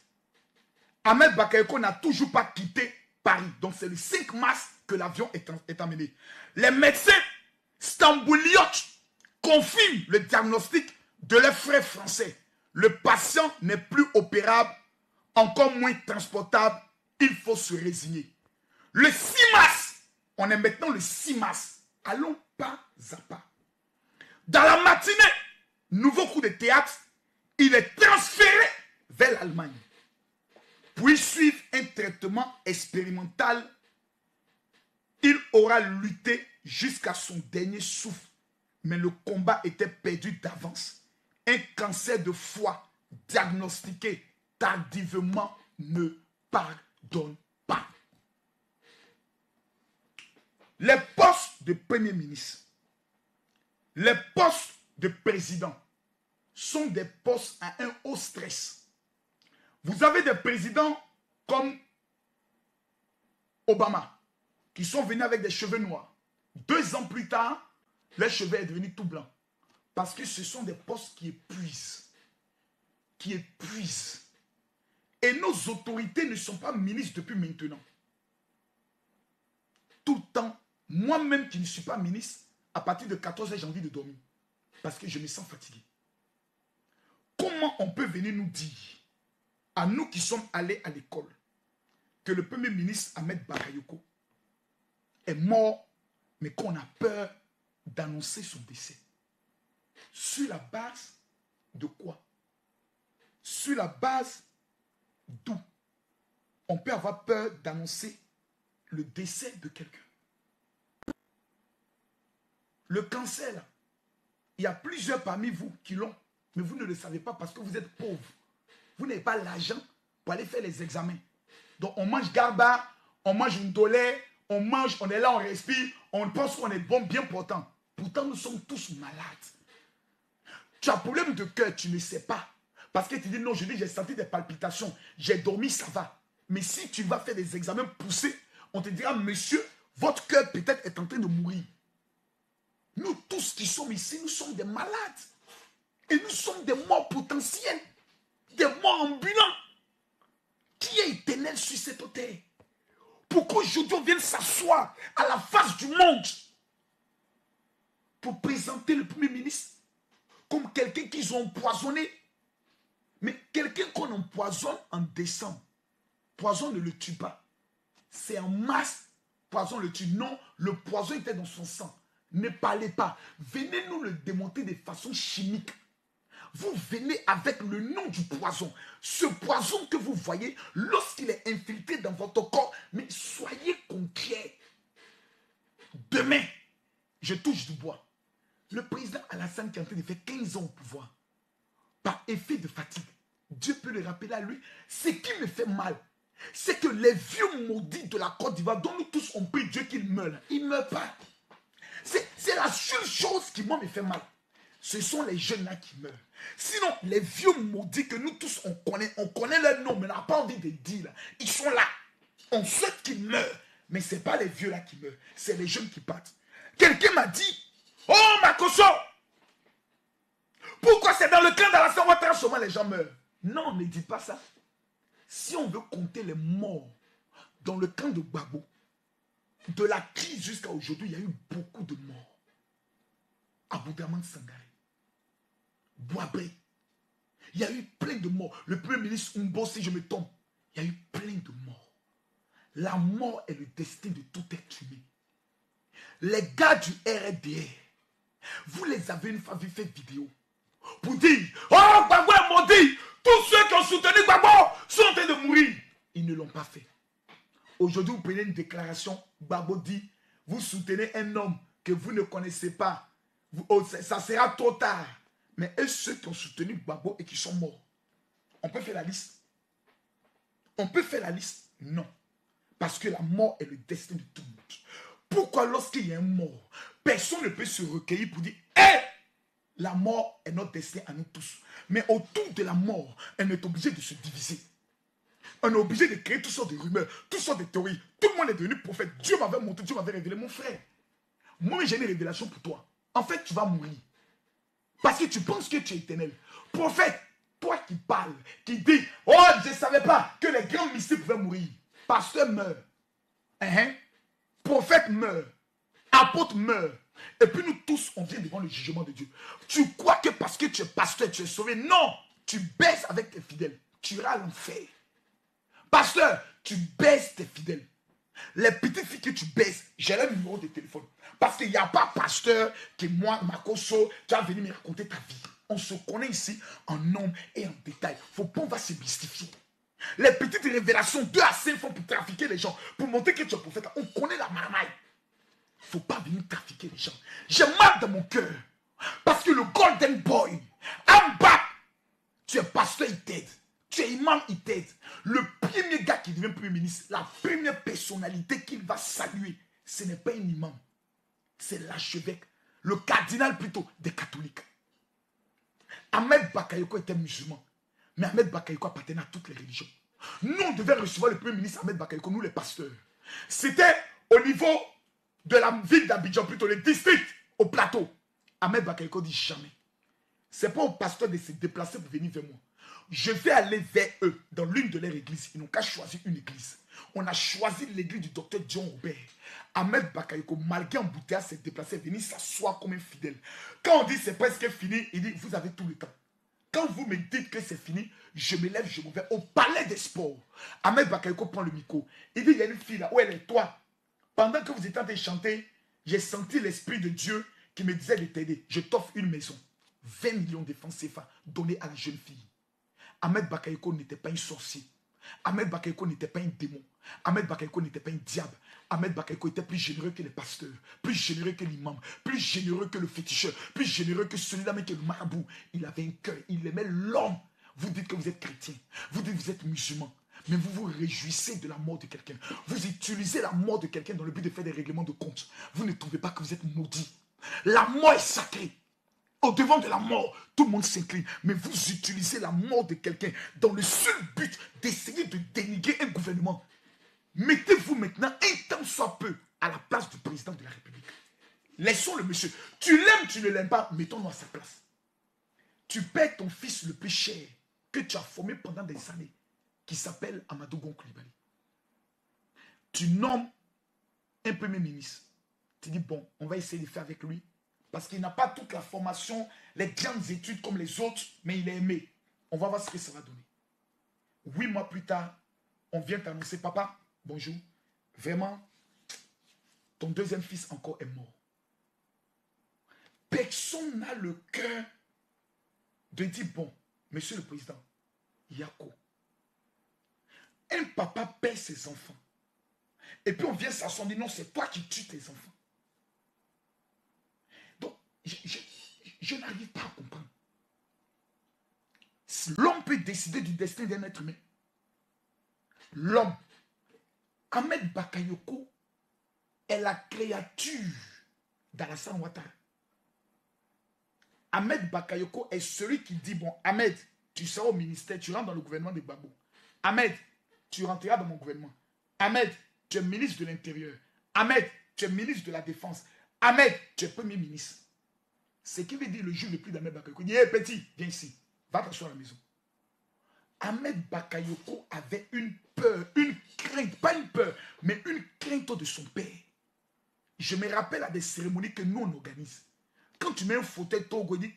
Ahmed Bakayoko n'a toujours pas quitté Paris. Donc c'est le 5 mars que l'avion est amené. Les médecins stambouliotes confirment le diagnostic de leurs frères français. Le patient n'est plus opérable, encore moins transportable. Il faut se résigner. Le 6 mars, on est maintenant le 6 mars. Allons pas à pas. Dans la matinée, nouveau coup de théâtre, il est transféré vers l'Allemagne. Puis suivre un traitement expérimental. Il aura lutté jusqu'à son dernier souffle. Mais le combat était perdu d'avance. Un cancer de foie diagnostiqué tardivement ne pardonne pas. Les postes de premier ministre, les postes de président sont des postes à un haut stress. Vous avez des présidents comme Obama qui sont venus avec des cheveux noirs. 2 ans plus tard, leur cheveux est devenu tout blanc. Parce que ce sont des postes qui épuisent. Qui épuisent. Et nos autorités ne sont pas ministres depuis maintenant. Tout le temps, moi-même qui ne suis pas ministre, à partir de 14 heures, j'ai envie de dormir. Parce que je me sens fatigué. Comment on peut venir nous dire, à nous qui sommes allés à l'école, que le premier ministre Ahmed Bakayoko est mort, mais qu'on a peur d'annoncer son décès? Sur la base de quoi? Sur la base d'où on peut avoir peur d'annoncer le décès de quelqu'un? Le cancer, là, il y a plusieurs parmi vous qui l'ont, mais vous ne le savez pas parce que vous êtes pauvres. Vous n'avez pas l'argent pour aller faire les examens. Donc on mange garba, on mange une dolée, on mange, on est là, on respire, on pense qu'on est bon, bien portant. Pourtant, nous sommes tous malades. Tu as un problème de cœur, tu ne sais pas. Parce que tu dis, non, j'ai senti des palpitations, j'ai dormi, ça va. Mais si tu vas faire des examens poussés, on te dira, monsieur, votre cœur peut-être est en train de mourir. Nous tous qui sommes ici, nous sommes des malades. Et nous sommes des morts potentiels. Des morts ambulants. Qui est éternel sur cette terre? Pourquoi aujourd'hui on vient s'asseoir à la face du monde pour présenter le Premier ministre comme quelqu'un qu'ils ont empoisonné. Mais quelqu'un qu'on empoisonne en décembre, poison ne le tue pas. C'est en masse, poison le tue. Non, le poison était dans son sang. Ne parlez pas. Venez nous le démonter de façon chimique. Vous venez avec le nom du poison. Ce poison que vous voyez, lorsqu'il est infiltré dans votre corps, mais soyez concret. Demain, je touche du bois. Le président Alassane qui est en train de faire 15 ans au pouvoir, par effet de fatigue, Dieu peut le rappeler à lui. Ce qui me fait mal, c'est que les vieux maudits de la Côte d'Ivoire, dont nous tous on prie Dieu qu'ils meurent, ils ne meurent pas. C'est la seule chose qui moi me fait mal. Ce sont les jeunes là qui meurent. Sinon, les vieux maudits que nous tous on connaît leur nom, mais on n'a pas envie de dire. Là. Ils sont là. On souhaite qu'ils meurent. Mais ce n'est pas les vieux là qui meurent. C'est les jeunes qui partent. Quelqu'un m'a dit, oh Makoso, pourquoi c'est dans le camp d'Alassane Ouattara seulement les gens meurent? Non, ne dites pas ça. Si on veut compter les morts dans le camp de Gbagbo, de la crise jusqu'à aujourd'hui, il y a eu beaucoup de morts. Aboudraman Sangaré, Boabré, il y a eu plein de morts. Le Premier ministre Umbo, si je me trompe, il y a eu plein de morts. La mort est le destin de tout être humain. Les gars du RDR, vous les avez une fois vu faire vidéo pour dire, oh Gbagbo est maudit, tous ceux qui ont soutenu Gbagbo sont en train de mourir. Ils ne l'ont pas fait. Aujourd'hui, vous prenez une déclaration, Gbagbo dit, vous soutenez un homme que vous ne connaissez pas. Ça sera trop tard. Mais eux, ceux qui ont soutenu Gbagbo et qui sont morts, on peut faire la liste? On peut faire la liste? Non. Parce que la mort est le destin de tout le monde. Pourquoi lorsqu'il y a un mort, personne ne peut se recueillir pour dire, hé, la mort est notre destin à nous tous. Mais autour de la mort, on est obligé de se diviser. On est obligé de créer toutes sortes de rumeurs, toutes sortes de théories. Tout le monde est devenu prophète. Dieu m'avait montré, Dieu m'avait révélé. Mon frère, moi j'ai une révélation pour toi. En fait, tu vas mourir. Parce que tu penses que tu es éternel. Prophète, toi qui parles, qui dis, oh, je ne savais pas que les grands mystiques pouvaient mourir. Pasteur meurt. Prophète meurt. Apôtre meurt. Et puis nous tous, on vient devant le jugement de Dieu. Tu crois que parce que tu es pasteur, tu es sauvé? Non, tu baisses avec tes fidèles. Tu iras à l'enfer. Pasteur, tu baisses tes fidèles. Les petites filles que tu baisses, j'ai le numéro de téléphone. Parce qu'il n'y a pas pasteur que moi, Makoso, tu vas venir me raconter ta vie. On se connaît ici en nombre et en détail. Faut pas, on va se mystifier. Les petites révélations, 2 à 5 fois pour trafiquer les gens, pour montrer que tu es prophète. On connaît la marmaille. Faut pas venir trafiquer les gens. J'ai mal dans mon cœur. Parce que le Golden Boy, en bas, tu es pasteur, il t'aide. Tu es imam, il t'aide. Le premier gars qui devient Premier ministre, la première personnalité qu'il va saluer, ce n'est pas un imam. C'est l'archevêque, le cardinal plutôt des catholiques. Ahmed Bakayoko était musulman. Mais Ahmed Bakayoko appartenait à toutes les religions. Nous, on devait recevoir le Premier ministre Ahmed Bakayoko, nous les pasteurs. C'était au niveau de la ville d'Abidjan, plutôt le district, au plateau. Ahmed Bakayoko dit jamais. Ce n'est pas au pasteur de se déplacer pour venir vers moi. Je vais aller vers eux dans l'une de leurs églises. Ils n'ont qu'à choisir une église. On a choisi l'église du docteur John Robert. Ahmed Bakayoko, malgré embouteillage, s'est déplacé, venu s'asseoir comme un fidèle. Quand on dit c'est presque fini, il dit vous avez tout le temps. Quand vous me dites que c'est fini, je me lève, je me vais au palais des sports. Ahmed Bakayoko prend le micro. Il dit il y a une fille là, où elle est, toi? Pendant que vous étiez en train de chanter, j'ai senti l'esprit de Dieu qui me disait de t'aider. Je t'offre une maison. 20 millions de francs CFA donnés à la jeune fille. Ahmed Bakayoko n'était pas un sorcier. Ahmed Bakayoko n'était pas un démon. Ahmed Bakayoko n'était pas un diable. Ahmed Bakayoko était plus généreux que les pasteurs, plus généreux que l'imam, plus généreux que le féticheur, plus généreux que celui-là même que le marabout. Il avait un cœur, il aimait l'homme. Vous dites que vous êtes chrétien, vous dites que vous êtes musulman, mais vous vous réjouissez de la mort de quelqu'un. Vous utilisez la mort de quelqu'un dans le but de faire des règlements de compte. Vous ne trouvez pas que vous êtes maudit. La mort est sacrée. Au devant de la mort, tout le monde s'incline. Mais vous utilisez la mort de quelqu'un dans le seul but d'essayer de dénigrer un gouvernement. Mettez-vous maintenant un tant soit peu à la place du président de la République. Laissons le monsieur. Tu l'aimes, tu ne l'aimes pas, mettons-nous à sa place. Tu perds ton fils le plus cher que tu as formé pendant des années, qui s'appelle Amadou Gon Coulibaly. Tu nommes un premier ministre. Tu dis, bon, on va essayer de faire avec lui. Parce qu'il n'a pas toute la formation, les grandes études comme les autres, mais il est aimé. On va voir ce que ça va donner. 8 mois plus tard, on vient t'annoncer, papa, bonjour. Vraiment, ton deuxième fils encore est mort. Personne n'a le cœur de dire, bon, monsieur le président, Yako, un papa perd ses enfants. Et puis on vient s'asseoir, on dit non, c'est toi qui tues tes enfants. Donc, je n'arrive pas à comprendre. L'homme peut décider du destin d'un être humain. L'homme, Ahmed Bakayoko, est la créature d'Alassane Ouattara. Ahmed Bakayoko est celui qui dit, bon, Ahmed, tu seras au ministère, tu rentres dans le gouvernement de Gbagbo. Ahmed, tu rentreras dans mon gouvernement. Ahmed, tu es ministre de l'Intérieur. Ahmed, tu es ministre de la Défense. Ahmed, tu es premier ministre. Ce qui veut dire le jour le plus d'Ahmed Bakayoko. Il dit, hé petit, viens ici, va t'asseoir à la maison. Ahmed Bakayoko avait une peur, une crainte, pas une peur, mais une crainte de son père. Je me rappelle à des cérémonies que nous on organise. Quand tu mets un fauteuil, Togo dit,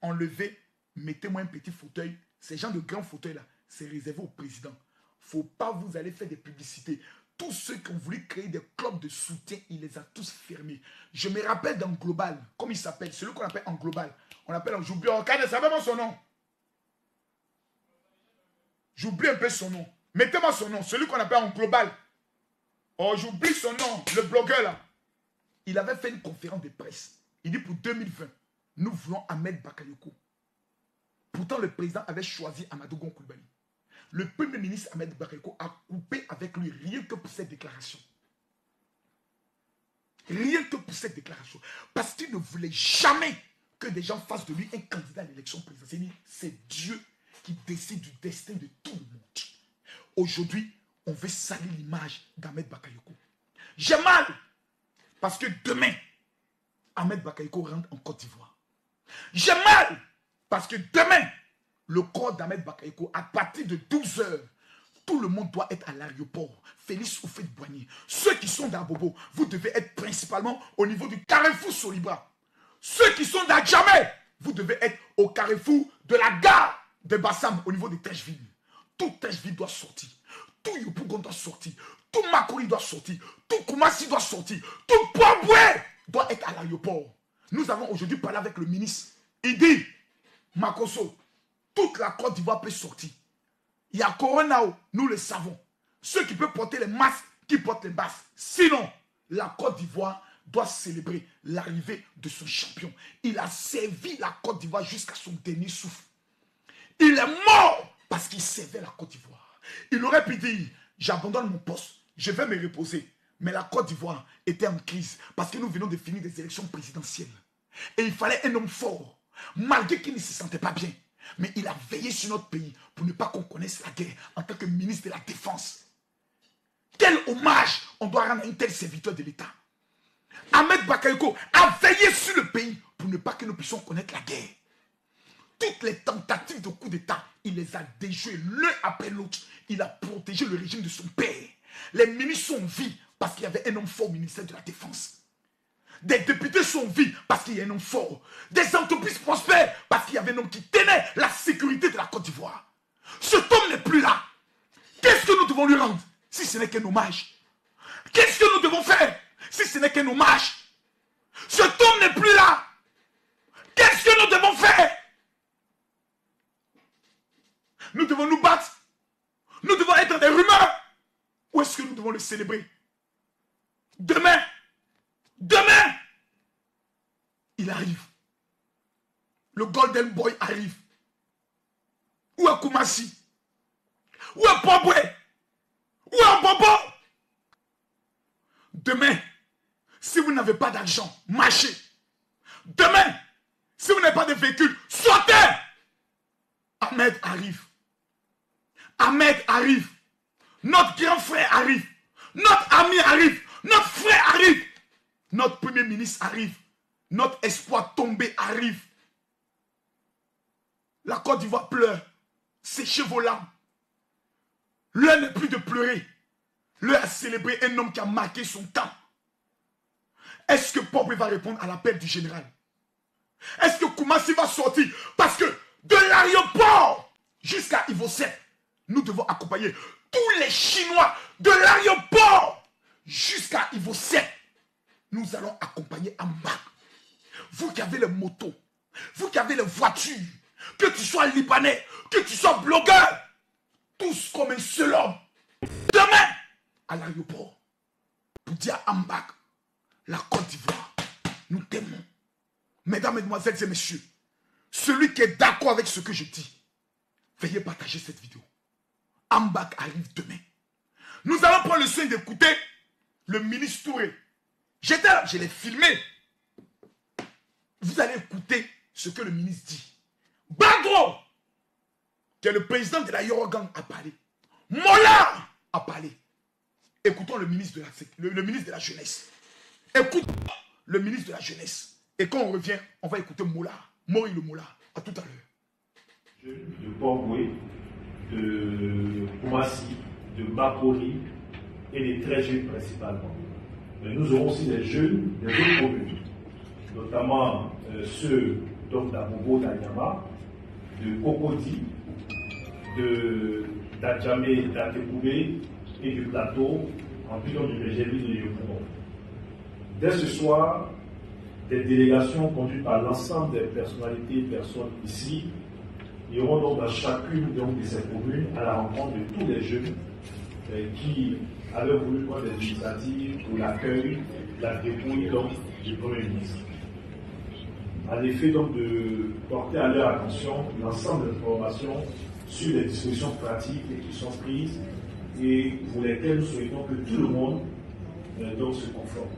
enlevez, mettez-moi un petit fauteuil. Ces gens de grands fauteuils là, c'est réservé au président. Il ne faut pas vous aller faire des publicités. Tous ceux qui ont voulu créer des clubs de soutien, il les a tous fermés. Je me rappelle dans Global, comme il s'appelle, celui qu'on appelle en Global. On l'appelle en j'oublie, savez-moi son nom. J'oublie un peu son nom. Mettez-moi son nom, celui qu'on appelle en Global. Oh, j'oublie son nom, le blogueur là. Il avait fait une conférence de presse. Il dit pour 2020, nous voulons Ahmed Bakayoko. Pourtant, le président avait choisi Amadou Gon Coulibaly. Le premier ministre Ahmed Bakayoko a coupé avec lui rien que pour cette déclaration. Rien que pour cette déclaration. Parce qu'il ne voulait jamais que des gens fassent de lui un candidat à l'élection présidentielle. C'est Dieu qui décide du destin de tout le monde. Aujourd'hui, on veut salir l'image d'Ahmed Bakayoko. J'ai mal parce que demain, Ahmed Bakayoko rentre en Côte d'Ivoire. J'ai mal parce que demain, le corps d'Ahmed Bakayoko, à partir de 12 h, tout le monde doit être à l'aéroport. Félix Houphouët-Boigny. Ceux qui sont d'Abobo, vous devez être principalement au niveau du carrefour Solibra. Ceux qui sont d'Adjamé, vous devez être au carrefour de la gare de Bassam, au niveau de Tècheville. Tout Tècheville doit sortir. Tout Yopougon doit sortir. Tout Makori doit sortir. Tout Koumassi doit sortir. Tout Pomboué doit être à l'aéroport. Nous avons aujourd'hui parlé avec le ministre. Il dit, Makoso, toute la Côte d'Ivoire peut sortir. Il y a Coronao, nous le savons. Ceux qui peuvent porter les masques, qui portent les masques. Sinon, la Côte d'Ivoire doit célébrer l'arrivée de son champion. Il a servi la Côte d'Ivoire jusqu'à son dernier souffle. Il est mort parce qu'il servait la Côte d'Ivoire. Il aurait pu dire, j'abandonne mon poste, je vais me reposer. Mais la Côte d'Ivoire était en crise parce que nous venons de finir des élections présidentielles. Et il fallait un homme fort, malgré qu'il ne se sentait pas bien. Mais il a veillé sur notre pays pour ne pas qu'on connaisse la guerre en tant que ministre de la Défense. Quel hommage on doit rendre à un tel serviteur de l'État. Ahmed Bakayoko a veillé sur le pays pour ne pas que nous puissions connaître la guerre. Toutes les tentatives de coup d'État, il les a déjouées l'un après l'autre. Il a protégé le régime de son père. Les ministres sont en vie parce qu'il y avait un homme fort au ministère de la Défense. Des députés sont en vie parce qu'il y a un homme fort. Des entreprises prospèrent parce qu'il y avait un homme qui tenait la sécurité de la Côte d'Ivoire. Cet homme n'est plus là. Qu'est-ce que nous devons lui rendre si ce n'est qu'un hommage? Qu'est-ce que nous devons faire si ce n'est qu'un hommage? Cet homme n'est plus là. Qu'est-ce que nous devons faire? Nous devons nous battre. Nous devons être des rumeurs. Ou est-ce que nous devons le célébrer? Demain, il arrive. Le Golden Boy arrive. Où est Koumassi? Où est Pomboué? Où est Bobo? Demain, si vous n'avez pas d'argent, marchez. Demain, si vous n'avez pas de véhicule, sautez. Ahmed arrive. Ahmed arrive. Notre grand frère arrive. Notre ami arrive. Notre frère arrive. Notre premier ministre arrive. Notre espoir tombé arrive. La Côte d'Ivoire pleure. Séchez vos larmes. L'heure n'est plus de pleurer. L'heure à célébrer un homme qui a marqué son temps. Est-ce que Peuple va répondre à l'appel du général? Est-ce que Koumassi va sortir? Parce que de l'aéroport jusqu'à Ivo 7, nous devons accompagner tous les Chinois de l'aéroport jusqu'à Ivo 7. Nous allons accompagner Ambak. Vous qui avez les motos, vous qui avez les voitures, que tu sois libanais, que tu sois blogueur, tous comme un seul homme. Demain, à l'aéroport, pour dire à Ambak, la Côte d'Ivoire, nous t'aimons. Mesdames, mesdemoiselles et messieurs, celui qui est d'accord avec ce que je dis, veuillez partager cette vidéo. Ambak arrive demain. Nous allons prendre le soin d'écouter le ministre Touré. J'étais là, je l'ai filmé. Vous allez écouter ce que le ministre dit. Badro, qui est le président de la Yorogang, a parlé. Mola a parlé. Écoutons le ministre de la jeunesse. Écoutons le ministre de la jeunesse. Et quand on revient, on va écouter Mola. Mori le Mola. À tout à l'heure. De Port-Boué, de Koumassi, de Makori et les très jeunes principalement. Mais nous aurons aussi des jeunes des autres communes, notamment ceux d'Abobo, d'Anyama, de Kokodi, d'Adjamé, d'Atekoubé et du plateau, en plus du Régérie de Yopougon. Dès ce soir, des délégations conduites par l'ensemble des personnalités et personnes ici iront donc dans chacune de ces communes à la rencontre de tous les jeunes qui avaient voulu prendre des initiatives pour l'accueil, la dépouille donc, du Premier ministre. À l'effet donc de porter à leur attention l'ensemble des informations sur les dispositions pratiques qui sont prises et pour lesquelles nous souhaitons que tout le monde donc, se conforme.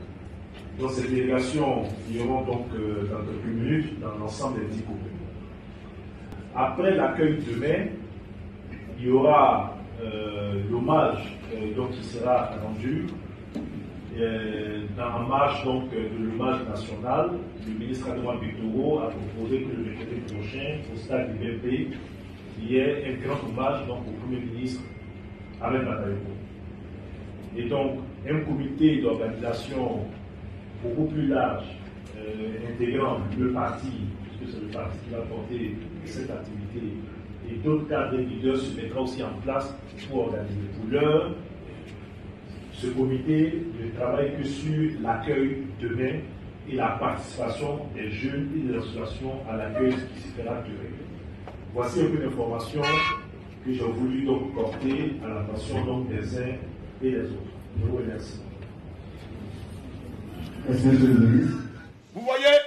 Dans ces délégations iront donc dans quelques minutes dans l'ensemble des 10 communes. Après l'accueil demain, il y aura l'hommage qui sera rendu dans un marche donc, de l'hommage national. Le ministre Adouan Bitoro a proposé que le mercredi prochain, au stade du BNP, il y ait un grand hommage donc, au Premier ministre Ahmed Bakayoko. Et donc, un comité d'organisation beaucoup plus large, intégrant le parti, puisque c'est le parti qui va porter cette activité, et d'autres cadres et leaders se mettra aussi en place pour organiser. Pour l'heure, ce comité ne travaille que sur l'accueil demain et la participation des jeunes et des associations à l'accueil qui se fera demain. Voici un peu d'informations que j'ai voulu donc porter à l'attention des uns et des autres. Je vous remercie. Vous voyez,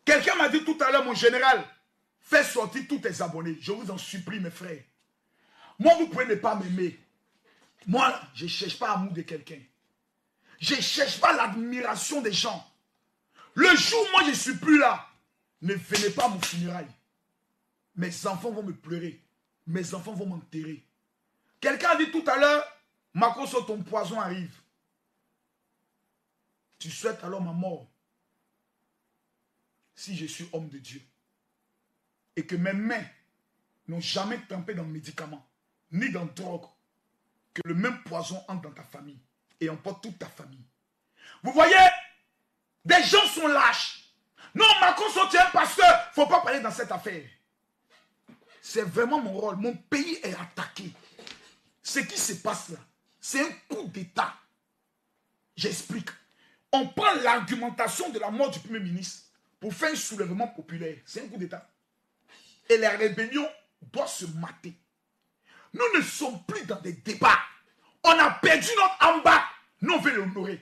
quelqu'un m'a dit tout à l'heure, mon général, fais sortir tous tes abonnés. Je vous en supplie, mes frères. Moi, vous pouvez ne pas m'aimer. Moi, je ne cherche pas l'amour de quelqu'un. Je ne cherche pas l'admiration des gens. Le jour où moi je ne suis plus là, ne venez pas à mon funérail. Mes enfants vont me pleurer. Mes enfants vont m'enterrer. Quelqu'un a dit tout à l'heure, Makoso, ton poison arrive. Tu souhaites alors ma mort. Si je suis homme de Dieu. Et que mes mains n'ont jamais trempé dans le médicament, ni dans la drogue, que le même poison entre dans ta famille et emporte toute ta famille. Vous voyez, des gens sont lâches. Non, Makoso, tu es un pasteur. Il ne faut pas parler dans cette affaire. C'est vraiment mon rôle. Mon pays est attaqué. Ce qui se passe là, c'est un coup d'État. J'explique. On prend l'argumentation de la mort du Premier ministre pour faire un soulèvement populaire. C'est un coup d'État. Et la rébellion doit se mater. Nous ne sommes plus dans des débats. On a perdu notre Ambak. Nous, on veut l'honorer.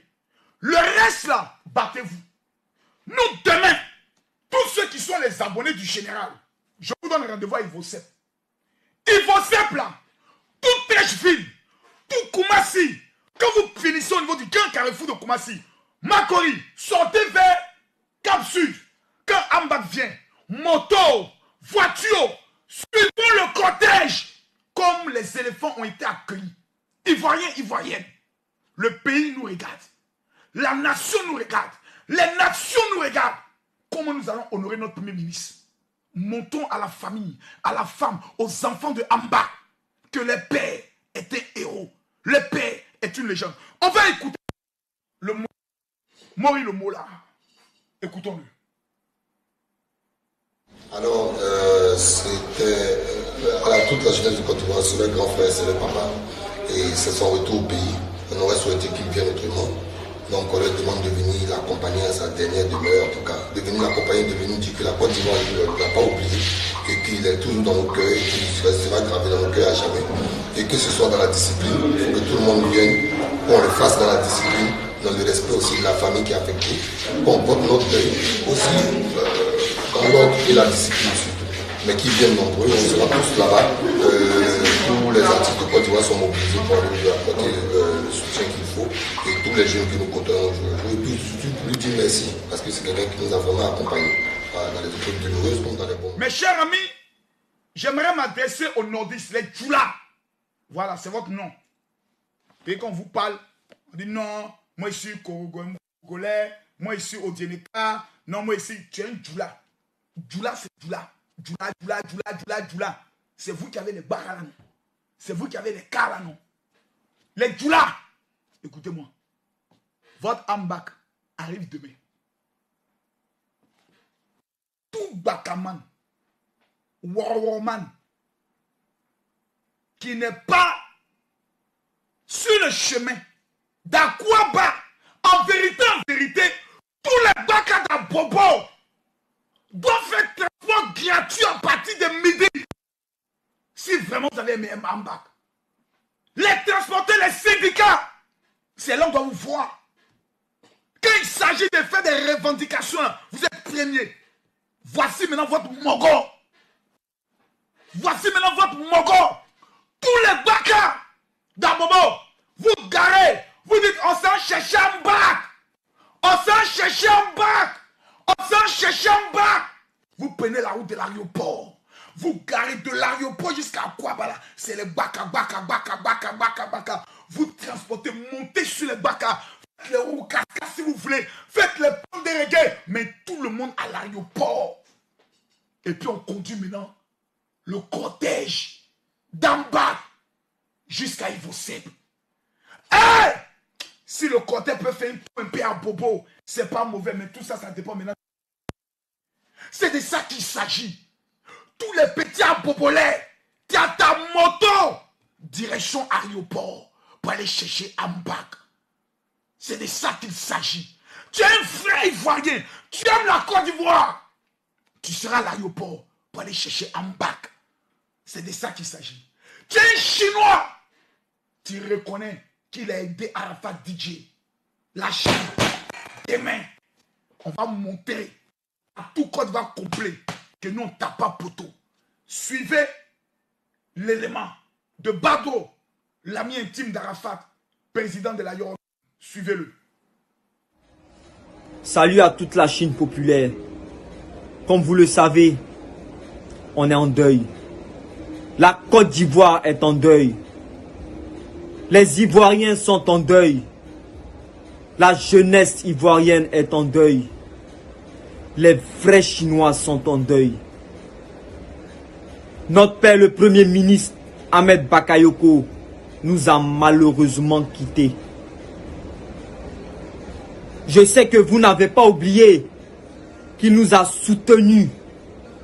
Le reste là, battez-vous. Nous, demain, tous ceux qui sont les abonnés du général, je vous donne rendez-vous à Ivo 7. Ivo 7 là, toute Trècheville, tout Koumassi, quand vous finissez au niveau du grand carrefour de Koumassi, Makori, sortez vers Cap Sud. Quand Ambak vient, moto, voiture, suivons le cortège, comme les éléphants ont été accueillis. Ivoiriens, Ivoiriennes, le pays nous regarde. La nation nous regarde. Les nations nous regardent. Comment nous allons honorer notre Premier ministre? Montons à la famille, à la femme, aux enfants de Ambak, que les pères étaient héros. Le père est une légende. On va écouter le mot. Mori le mot là. Écoutons-le. Alors, c'était à toute la jeunesse du Côte d'Ivoire, c'est le grand frère, c'est le papa. Et c'est son retour au pays. On aurait souhaité qu'il vienne autrement. Donc on leur demande de venir l'accompagner à sa dernière demeure, en tout cas. De venir l'accompagner, de venir dire que la Côte d'Ivoire ne l'a pas oublié. Et qu'il est toujours dans nos cœurs et qu'il sera gravé dans nos cœurs à jamais. Et que ce soit dans la discipline. Il faut que tout le monde vienne, qu'on le fasse dans la discipline, dans le respect aussi de la famille qui est affectée. Qu'on porte notre deuil aussi dans l'ordre et la discipline surtout. Mais qui viennent nombreux, on sera tous là-bas. Tous les artistes de Côte d'Ivoire sont mobilisés pour lui apporter le soutien qu'il faut. Et tous les jeunes que nous comptons jouer. Et puis surtout lui dire merci, parce que c'est quelqu'un qui nous a vraiment accompagnés dans les épreuves douloureuses comme dans les bons. Mes chers amis, j'aimerais m'adresser aux nordistes, les Djoula. Voilà, c'est votre nom. Et quand on vous parle, on dit non, moi je suis Congolais, moi je suis Odieneka, non, moi ici, tu es un Djoula. Djoula, c'est Djoula. Djoula. C'est vous qui avez les barres là, non? C'est vous qui avez les cars là, non? Les Djoula. Écoutez-moi. Votre ambak arrive demain. Tout Bakaman, Warwarman, qui n'est pas sur le chemin d'Akwaba, en vérité, tous les Baka d'Abobo doivent faire transport gratuit à partir de midi. Si vraiment vous avez aimé un ambak, les transporter, les syndicats, c'est là qu'on doit vous voir. Quand il s'agit de faire des revendications, vous êtes premiers. Voici maintenant votre mogo. Voici maintenant votre mogo. Tous les Baka d'Abobo, vous garez, vous dites on s'en cherche un bac. On s'en cherche un bac. On s'en cherche un bac. Vous prenez la route de l'aéroport. Vous garez de l'aéroport jusqu'à Kouabala. C'est les Baka. Vous transportez, montez sur les Baka. Faites les roues cascades si vous voulez. Faites les ponts de reggae. Mais tout le monde à l'aéroport. Et puis on conduit maintenant le cortège d'en bas jusqu'à Ivoseb. Hey! Si le cortège peut faire un peu à Bobo, c'est pas mauvais, mais tout ça, ça dépend maintenant. C'est de ça qu'il s'agit. Tous les petits abobolais, tu as ta moto, direction aéroport, pour aller chercher Ambak. C'est de ça qu'il s'agit. Tu es un frère ivoirien, tu aimes la Côte d'Ivoire. Tu seras à l'aéroport pour aller chercher Ambak. C'est de ça qu'il s'agit. Tu es un Chinois. Tu reconnais qu'il a aidé Arafat DJ. La Chine. Demain, on va monter à tout Côte d'Ivoire complet que nous on tape pas poteau. Suivez l'élément de Bado, l'ami intime d'Arafat, président de la Yoruba. Suivez-le. Salut à toute la Chine populaire. Comme vous le savez, on est en deuil. La Côte d'Ivoire est en deuil. Les Ivoiriens sont en deuil. La jeunesse ivoirienne est en deuil. Les vrais Chinois sont en deuil. Notre père, le Premier ministre, Ahmed Bakayoko, nous a malheureusement quittés. Je sais que vous n'avez pas oublié qu'il nous a soutenus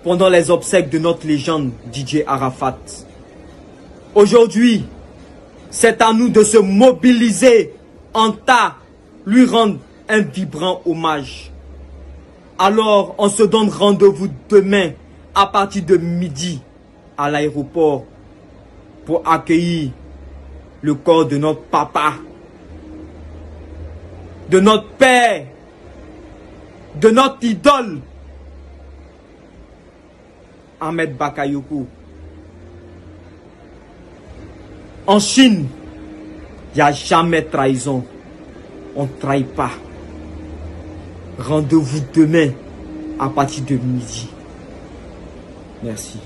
pendant les obsèques de notre légende DJ Arafat. Aujourd'hui, c'est à nous de se mobiliser en tas, lui rendre un vibrant hommage. Alors, on se donne rendez-vous demain à partir de midi à l'aéroport pour accueillir le corps de notre papa, de notre père, de notre idole, Ahmed Bakayoko. En Chine, il n'y a jamais trahison. On ne trahit pas. Rendez-vous demain à partir de midi. Merci.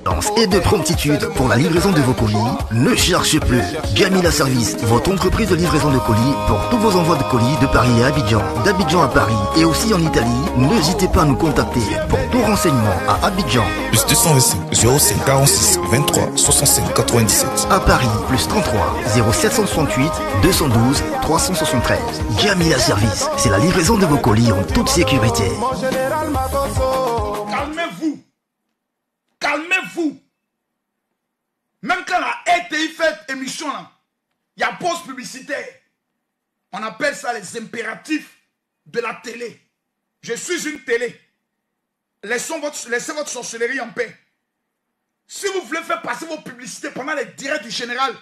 compétence et de promptitude pour la livraison de vos colis, ne cherchez plus. Gamila Service, votre entreprise de livraison de colis pour tous vos envois de colis de Paris à Abidjan, d'Abidjan à Paris et aussi en Italie. N'hésitez pas à nous contacter pour tout renseignement à Abidjan. Plus 225 05 46 23 65 97. À Paris, plus 33 0768 212 373. Gamila Service, c'est la livraison de vos colis en toute sécurité. Calmez-vous. Calmez-vous. Même quand la RTI fait émission, là, il y a pause publicitaire. On appelle ça les impératifs de la télé. Je suis une télé. Laissez votre sorcellerie en paix. Si vous voulez faire passer vos publicités pendant les directs du général,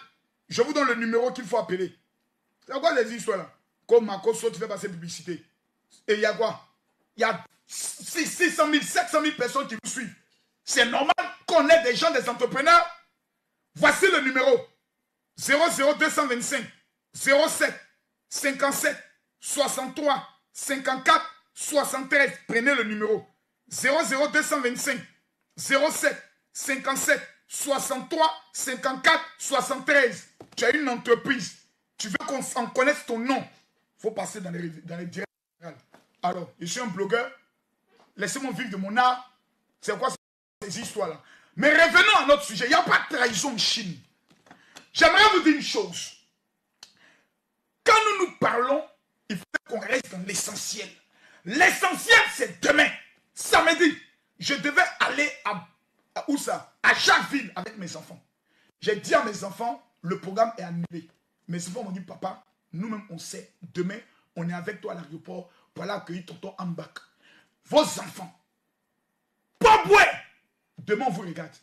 je vous donne le numéro qu'il faut appeler. C'est quoi les histoires là? Comme Marco Soto fait passer publicité. Et il y a quoi? Il y a 600 000, 700 000 personnes qui vous suivent. C'est normal qu'on ait des gens, des entrepreneurs. Voici le numéro 00225 07 57 63 54 73. Prenez le numéro 00225 07 57 63 54 73. Tu as une entreprise. Tu veux qu'on connaisse ton nom. Il faut passer dans les directs. Alors, je suis un blogueur. Laissez-moi vivre de mon art. C'est quoi ces histoires-là? Mais revenons à notre sujet. Il n'y a pas de trahison en Chine. J'aimerais vous dire une chose. Quand nous parlons, il faut qu'on reste dans l'essentiel. L'essentiel, c'est demain. Samedi, je devais aller où ça? À Jacquesville avec mes enfants. J'ai dit à mes enfants, le programme est annulé. Mes enfants m'ont dit, papa, nous-mêmes, on sait, demain, on est avec toi à l'aéroport pour aller accueillir tonton Ambak. Vos enfants. Poboué, demain, on vous regarde.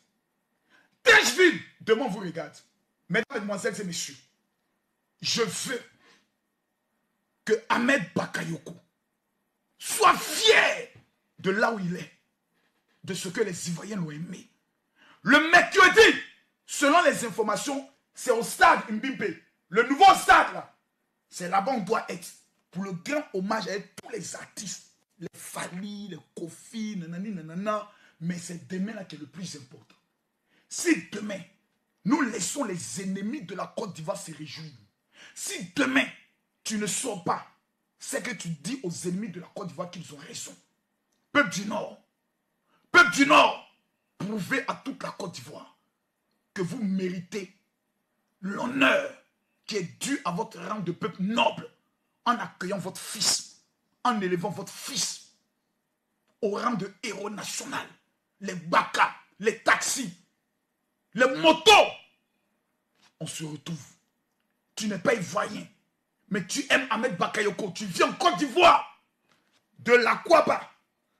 Tècheville, demain, on vous regarde. Mesdames, mesdemoiselles et messieurs, je veux que Ahmed Bakayoko soit fier de là où il est, de ce que les Ivoiriens l'ont aimé. Le mercredi, selon les informations, c'est au stade Mbimpe. Le nouveau stade, là, c'est là-bas on doit être. Pour le grand hommage à tous les artistes. Les Fali, les Kofi, nanani, nanana. Mais c'est demain là qui est le plus important. Si demain, nous laissons les ennemis de la Côte d'Ivoire se réjouir. Si demain, tu ne sors pas, c'est que tu dis aux ennemis de la Côte d'Ivoire qu'ils ont raison. Peuple du Nord, prouvez à toute la Côte d'Ivoire que vous méritez l'honneur qui est dû à votre rang de peuple noble en accueillant votre fils, en élevant votre fils au rang de héros national. Les bakas, les taxis, les motos, on se retrouve. Tu n'es pas ivoirien, mais tu aimes Ahmed Bakayoko. Tu viens en Côte d'Ivoire, de l'Aquaba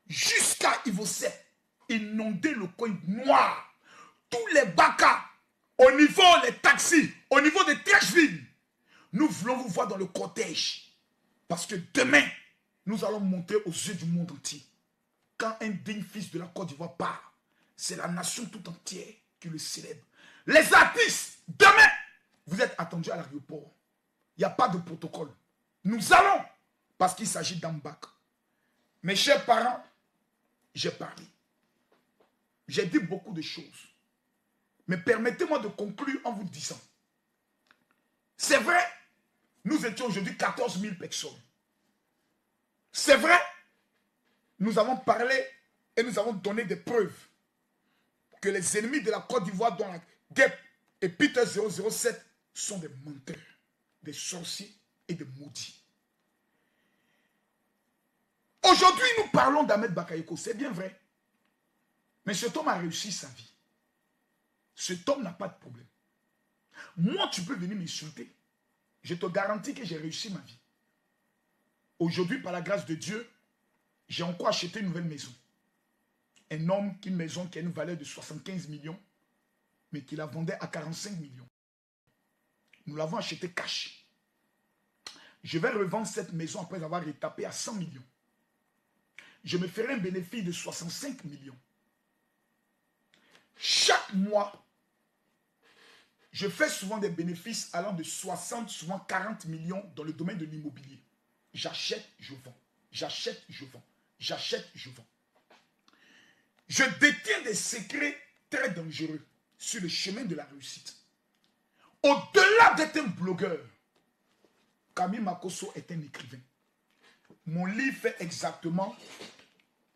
jusqu'à Ivosset, inonder le coin noir. Tous les bakas, au niveau des taxis, au niveau des Tècheville, nous voulons vous voir dans le cortège. Parce que demain, nous allons monter aux yeux du monde entier. Quand un digne fils de la Côte d'Ivoire part, c'est la nation tout entière qui le célèbre. Les artistes, demain, vous êtes attendus à l'aéroport. Il n'y a pas de protocole. Nous allons, parce qu'il s'agit d'Ambak. Mes chers parents, j'ai parlé. J'ai dit beaucoup de choses. Mais permettez-moi de conclure en vous disant. C'est vrai, nous étions aujourd'hui 14 000 personnes. C'est vrai, nous avons parlé et nous avons donné des preuves que les ennemis de la Côte d'Ivoire, dont la guêpe et Peter 007, sont des menteurs, des sorciers et des maudits. Aujourd'hui, nous parlons d'Ahmed Bakayoko, c'est bien vrai. Mais cet homme a réussi sa vie. Cet homme n'a pas de problème. Moi, tu peux venir m'insulter. Je te garantis que j'ai réussi ma vie. Aujourd'hui, par la grâce de Dieu, j'ai encore acheté une nouvelle maison. Un homme, une maison qui a une valeur de 75 millions, mais qui la vendait à 45 millions. Nous l'avons acheté cash. Je vais revendre cette maison après avoir retapé à 100 millions. Je me ferai un bénéfice de 65 millions. Chaque mois, je fais souvent des bénéfices allant de 60, souvent 40 millions dans le domaine de l'immobilier. J'achète, je vends. J'achète, je vends. J'achète, je vends. Je détiens des secrets très dangereux sur le chemin de la réussite. Au-delà d'être un blogueur, Camille Makosso est un écrivain. Mon livre fait exactement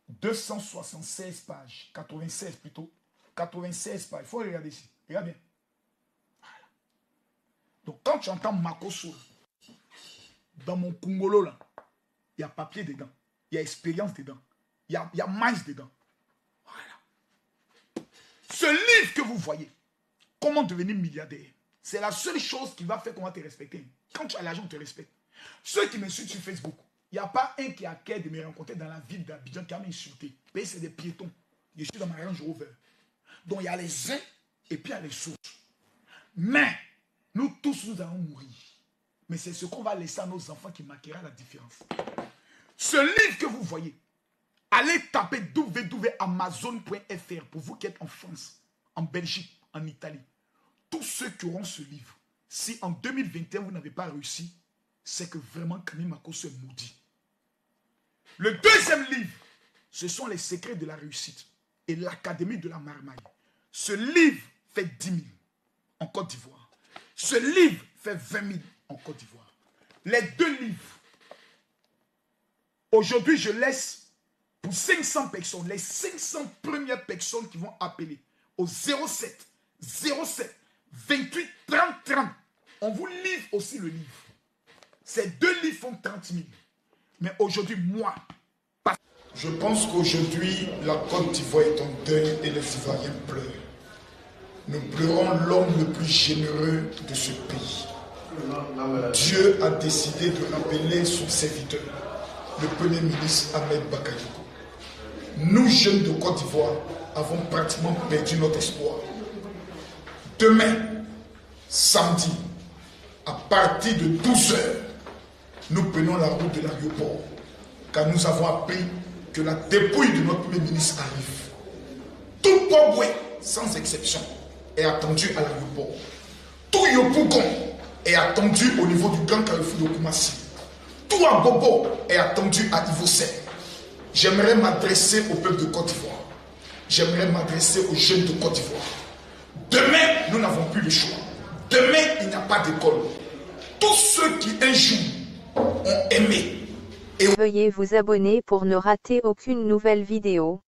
276 pages, 96 plutôt, 96 pages. Il faut regarder ici, regarde bien. Voilà. Donc quand tu entends Makosso, dans mon Kungolo là, il y a papier dedans, il y a expérience dedans, il y a maïs dedans. Voilà. Ce livre que vous voyez, comment devenir milliardaire, c'est la seule chose qui va faire qu'on va te respecter. Quand tu as l'argent, on te respecte. Ceux qui me suivent sur Facebook, il n'y a pas un qui a cœur de me rencontrer dans la ville d'Abidjan qui a m'insulté. C'est des piétons. Je suis dans ma Range Rover. Donc il y a les uns et puis il y a les autres. Mais nous tous, nous allons mourir. Mais c'est ce qu'on va laisser à nos enfants qui marquera la différence. Ce livre que vous voyez, allez taper www.amazon.fr pour vous qui êtes en France, en Belgique, en Italie. Tous ceux qui auront ce livre, si en 2021 vous n'avez pas réussi, c'est que vraiment Camille Makosso est maudit. Le deuxième livre, ce sont les secrets de la réussite et l'Académie de la marmaille. Ce livre fait 10 000 en Côte d'Ivoire. Ce livre fait 20 000 en Côte d'Ivoire. Les deux livres, aujourd'hui je laisse pour 500 personnes, les 500 premières personnes qui vont appeler au 07 28 30 30. On vous livre aussi le livre. Ces deux livres font 30 000. Mais aujourd'hui, moi, je pense qu'aujourd'hui, la Côte d'Ivoire est en deuil et les Ivoiriens pleurent. Nous pleurons l'homme le plus généreux de ce pays. Dieu a décidé de rappeler son serviteur, le Premier ministre Ahmed Bakayoko. Nous, jeunes de Côte d'Ivoire, avons pratiquement perdu notre espoir. Demain, samedi, à partir de 12 h, nous prenons la route de l'aéroport, car nous avons appris que la dépouille de notre Premier ministre arrive. Tout Pobwe, sans exception, est attendu à l'aéroport. Tout Yopougon est attendu au niveau du Grand Carrefour de Koumassi. Tout Agobo est attendu à Ivosset. J'aimerais m'adresser au peuple de Côte d'Ivoire. J'aimerais m'adresser aux jeunes de Côte d'Ivoire. Demain, nous n'avons plus le choix. Demain, il n'y a pas d'école. Tous ceux qui un jour ont aimé. Veuillez vous abonner pour ne rater aucune nouvelle vidéo.